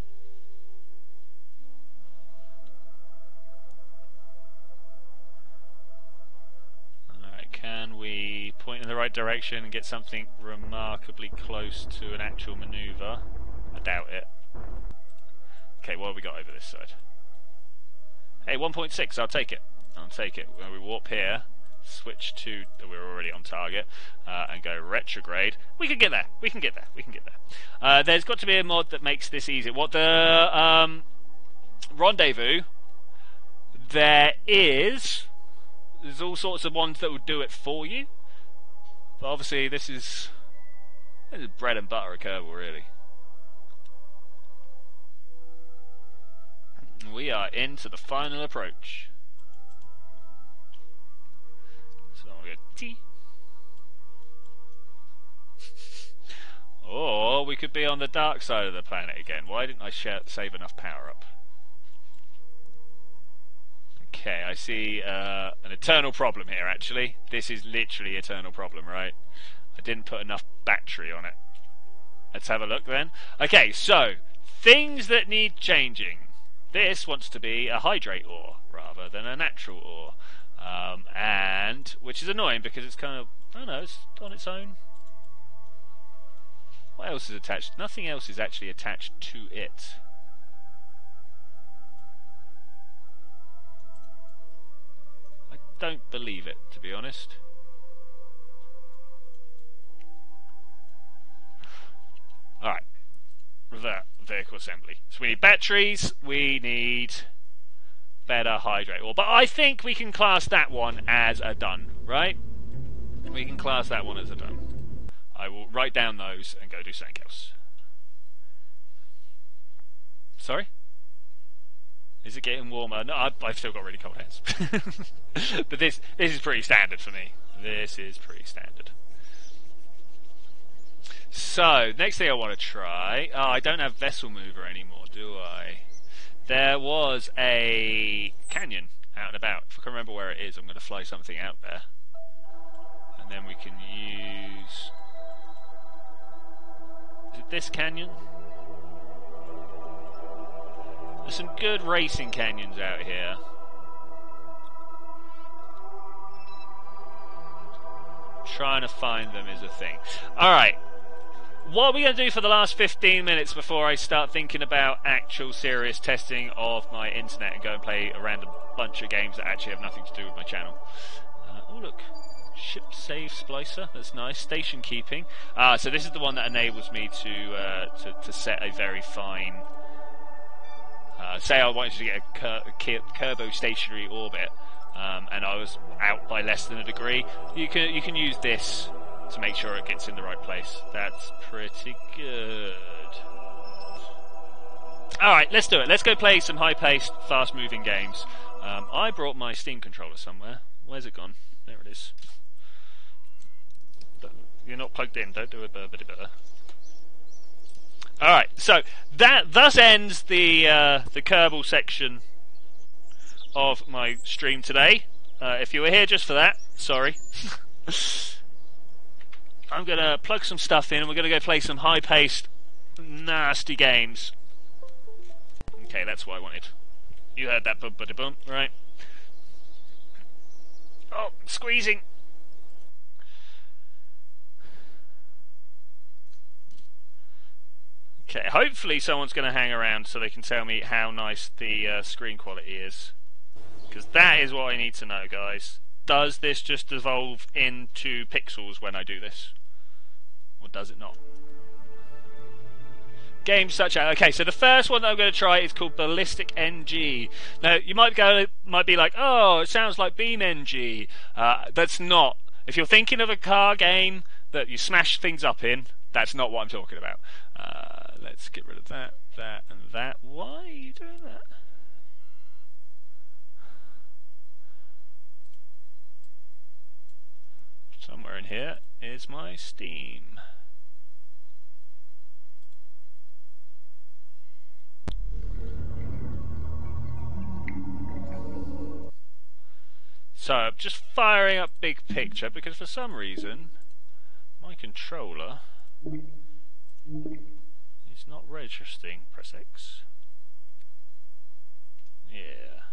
we point in the right direction and get something remarkably close to an actual manoeuvre? I doubt it. Okay, what have we got over this side? Hey, 1.6, I'll take it. I'll take it. When we warp here, switch to, we're already on target, and go retrograde. We can get there. We can get there. We can get there. There's got to be a mod that makes this easier. What the rendezvous? There's all sorts of ones that will do it for you. But obviously, this is bread and butter of Kerbal, really. We are into the final approach. So I'm going to T. Or we could be on the dark side of the planet again. Why didn't I save enough power up? Okay, I see an eternal problem here, actually. This is literally eternal problem, right? I didn't put enough battery on it. Let's have a look then. Okay, so, things that need changing. This wants to be a hydrate ore rather than a natural ore. And which is annoying because it's kind of, I don't know, it's on its own. What else is attached? Nothing else is actually attached to it. I don't believe it, to be honest. Alright. Vehicle assembly. So we need batteries, we need better hydrate ore. But I think we can class that one as a done, right? We can class that one as a done. I will write down those and go do something else. Sorry? Is it getting warmer? No, I've still got really cold hands. But this is pretty standard for me. This is pretty standard. So, next thing I want to try... Oh, I don't have vessel mover anymore, do I? There was a canyon out and about. If I can remember where it is, I'm going to fly something out there. And then we can use... Is it this canyon? There's some good racing canyons out here. Trying to find them is a thing. Alright. What are we going to do for the last 15 minutes before I start thinking about actual serious testing of my internet and go and play a random bunch of games that actually have nothing to do with my channel? Oh look, ship save splicer, that's nice. Station keeping. So this is the one that enables me to set a very fine... say I wanted to get a Kerbal stationary orbit, and I was out by less than a degree. You can use this to make sure it gets in the right place. That's pretty good. Alright, let's do it. Let's go play some high-paced, fast-moving games. I brought my Steam controller somewhere. Where's it gone? There it is. You're not plugged in. Don't do a better. Alright, so that thus ends the Kerbal section of my stream today. If you were here just for that, sorry. I'm going to plug some stuff in and we're going to go play some high-paced, nasty games. Okay, that's what I wanted. You heard that bump, right? Oh, squeezing. Okay, hopefully someone's going to hang around so they can tell me how nice the screen quality is. Because that is what I need to know, guys. Does this just evolve into pixels when I do this? Or does it not? Games such as... Okay, so the first one that I'm going to try is called Ballistic NG. Now, you might be like, oh, it sounds like BeamNG. That's not. If you're thinking of a car game that you smash things up in, that's not what I'm talking about. Let's get rid of that, and that. Why are you doing that? Somewhere in here is my Steam. So I'm just firing up big picture because for some reason my controller is not registering. Press X. Yeah.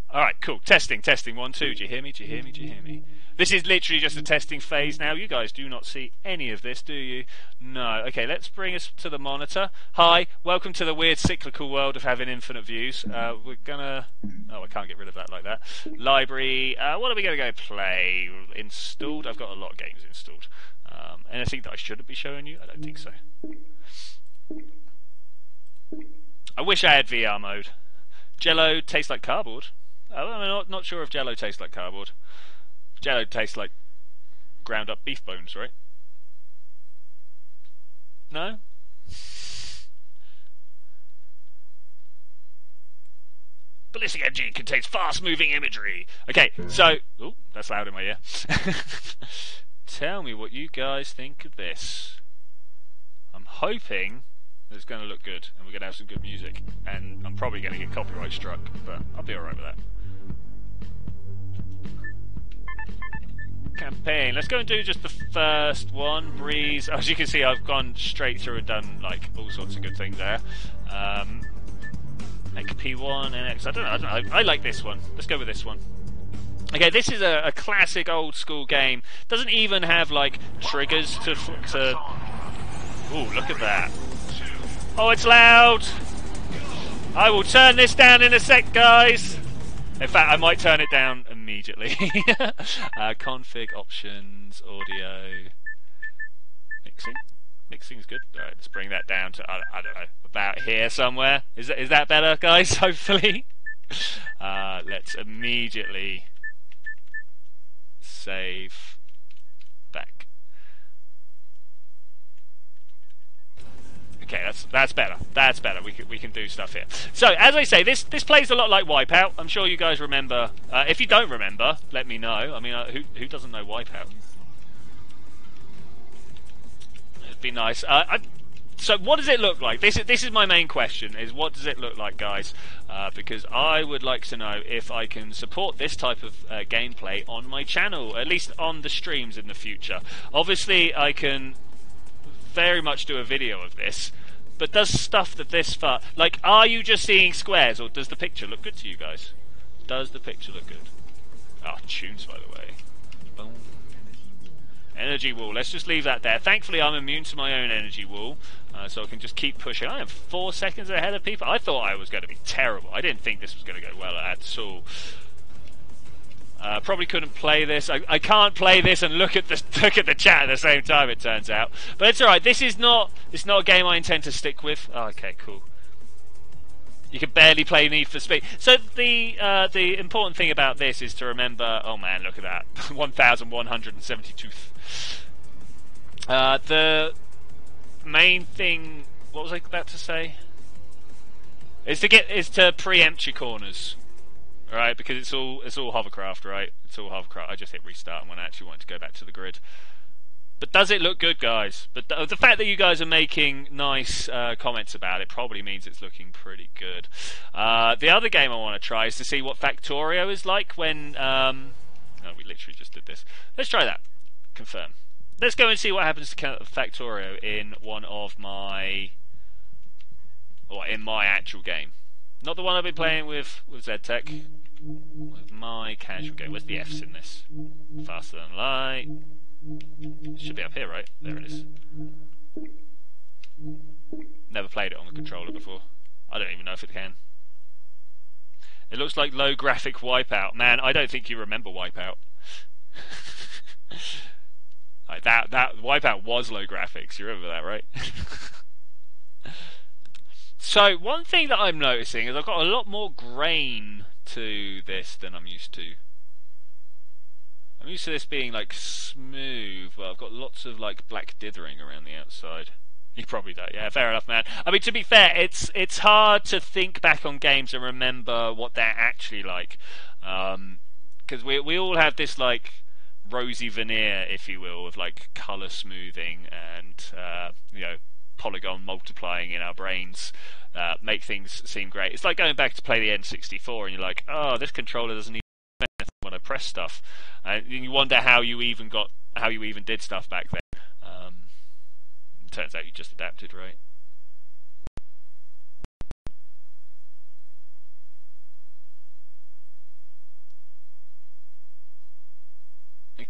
Alright, cool. Testing, testing. 1, 2. Do you hear me? Do you hear me? Do you hear me? This is literally just a testing phase now. You guys do not see any of this, do you? No. Okay, let's bring us to the monitor. Hi, welcome to the weird cyclical world of having infinite views. We're gonna... Oh, I can't get rid of that like that. Library. What are we gonna go play? Installed? I've got a lot of games installed. Anything that I shouldn't be showing you? I don't think so. I wish I had VR mode. Jello tastes like cardboard. I'm not sure if Jello tastes like cardboard. Jello tastes like ground up beef bones, right? No? Ballistic engine contains fast moving imagery. Okay, so... Oh, that's loud in my ear. Tell me what you guys think of this. I'm hoping that it's going to look good and we're going to have some good music. And I'm probably going to get copyright struck, but I'll be alright with that. Campaign. Let's go and do just the first one. Breeze. As you can see, I've gone straight through and done like all sorts of good things there. Like P1 and X. I don't know. I like this one. Let's go with this one. Okay, this is a classic old school game. Doesn't even have like triggers to. Ooh, look at that. Oh, it's loud. I will turn this down in a sec, guys. In fact, I might turn it down immediately. Config, options, audio, mixing. Mixing's good. Alright, let's bring that down to, I don't know, about here somewhere. Is that better, guys? Hopefully. Let's immediately save back. Okay, that's better. That's better. We can do stuff here. So, as I say, this plays a lot like Wipeout. I'm sure you guys remember. If you don't remember, let me know. I mean, who doesn't know Wipeout? It'd be nice. So, what does it look like? This is my main question: is what does it look like, guys? Because I would like to know if I can support this type of gameplay on my channel, at least on the streams in the future. Obviously, I can very much do a video of this, but does stuff that this far, like, are you just seeing squares, or does the picture look good to you guys? Does the picture look good? Ah, tunes, by the way. Boom. Energy wall, let's just leave that there. Thankfully I'm immune to my own energy wall, so I can just keep pushing. I am 4 seconds ahead of people. I thought I was going to be terrible. I didn't think this was going to go well at all. Probably couldn't play this. I can't play this and look at the chat at the same time, it turns out. But it's alright. It's not a game I intend to stick with. Oh, okay, cool. You can barely play Need for Speed. So the important thing about this is to remember. Oh man, look at that, 1,172. The main thing. What was I about to say? Is to preempt your corners. Right, because it's all hovercraft, right? It's all hovercraft. I just hit restart when I actually wanted to go back to the grid. But does it look good, guys? But the fact that you guys are making nice comments about it probably means it's looking pretty good. The other game I want to try is to see what Factorio is like when... Oh, we literally just did this. Let's try that. Confirm. Let's go and see what happens to Factorio in one of my... or in my actual game. Not the one I've been playing with ZTech. With my casual game. Where's the F's in this? Faster than light. It should be up here, right? There it is. Never played it on the controller before. I don't even know if it can. It looks like low graphic Wipeout. Man, I don't think you remember Wipeout. Like that Wipeout was low graphics. You remember that, right? So, one thing that I'm noticing is I've got a lot more grain to this than I'm used to. I'm used to this being like smooth. Well, I've got lots of like black dithering around the outside. You probably don't. Yeah, fair enough, man. I mean, to be fair, it's hard to think back on games and remember what they're actually like. Because we all have this like rosy veneer, if you will, of like colour smoothing and you know, polygon multiplying in our brains make things seem great. It's like going back to play the N64 and you're like, oh, this controller doesn't even anything when I press stuff, and you wonder how you even did stuff back then. Turns out you just adapted, right?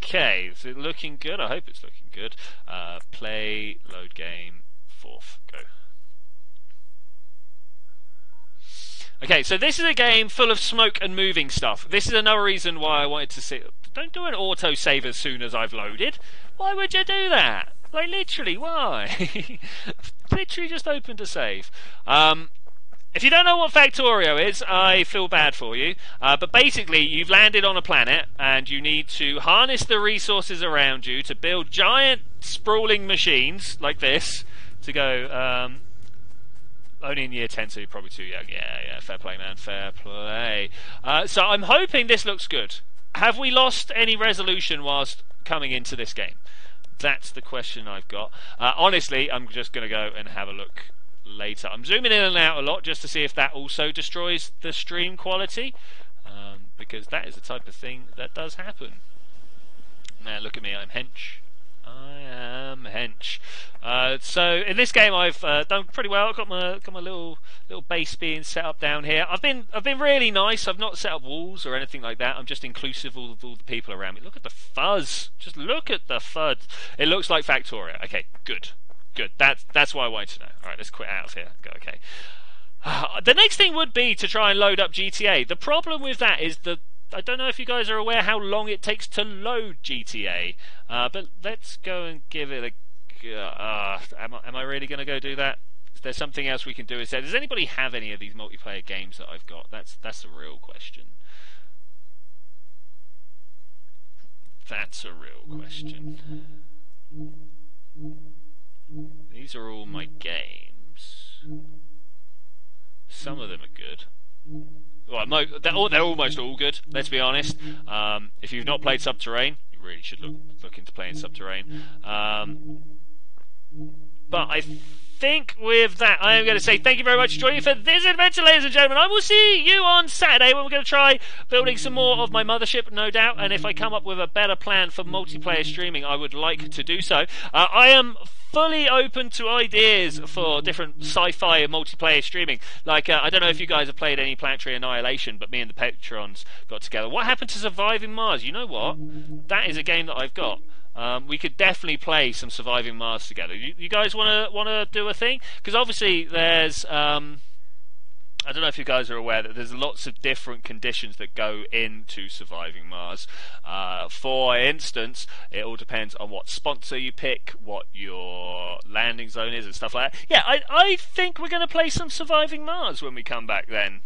Okay, is it looking good? I hope it's looking good. Play, load game, 4th, go. Okay, so this is a game full of smoke and moving stuff. This is another reason why I wanted to see. Don't do an autosave as soon as I've loaded. Why would you do that? Like, literally, why? Literally just open to save. If you don't know what Factorio is, I feel bad for you. But basically, you've landed on a planet, and you need to harness the resources around you to build giant, sprawling machines like this to go... only in year 10, so you're probably too young. Yeah, fair play, man, fair play. So I'm hoping this looks good. Have we lost any resolution whilst coming into this game? That's the question I've got. Honestly, I'm just going to go and have a look later. I'm zooming in and out a lot just to see if that also destroys the stream quality, because that is the type of thing that does happen. Now look at me, I'm hench. I am hench. So in this game, I've done pretty well. I've got my little base being set up down here. I've been really nice. I've not set up walls or anything like that. I'm just inclusive of all the people around me. Look at the fuzz. Just look at the fuzz. It looks like Factorio. Okay, good. That's what I wanted to know. All right, let's quit out of here. Go. Okay. The next thing would be to try and load up GTA. The problem with that is I don't know if you guys are aware how long it takes to load GTA, but let's go and give it a go. Am I really going to go do that? Is there something else we can do instead? Does anybody have any of these multiplayer games that I've got? That's the real question. That's a real question. These are all my games. Some of them are good. Well, they're almost all good, let's be honest. If you've not played Subterrane, you really should look into playing Subterrane. But I think with that, I am going to say thank you very much for joining me for this adventure, ladies and gentlemen. I will see you on Saturday when we're going to try building some more of my mothership, no doubt. And if I come up with a better plan for multiplayer streaming, I would like to do so. I am fully open to ideas for different sci-fi and multiplayer streaming. Like, I don't know if you guys have played any Planetary Annihilation, but me and the Patrons got together. What happened to Surviving Mars? You know what? That is a game that I've got. We could definitely play some Surviving Mars together. You guys want to do a thing? Because obviously there's... I don't know if you guys are aware that there's lots of different conditions that go into Surviving Mars. For instance, it all depends on what sponsor you pick, what your landing zone is and stuff like that. Yeah, I think we're going to play some Surviving Mars when we come back then.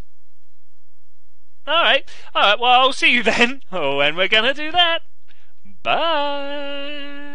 Alright, well I'll see you then when we're going to do that. Bye!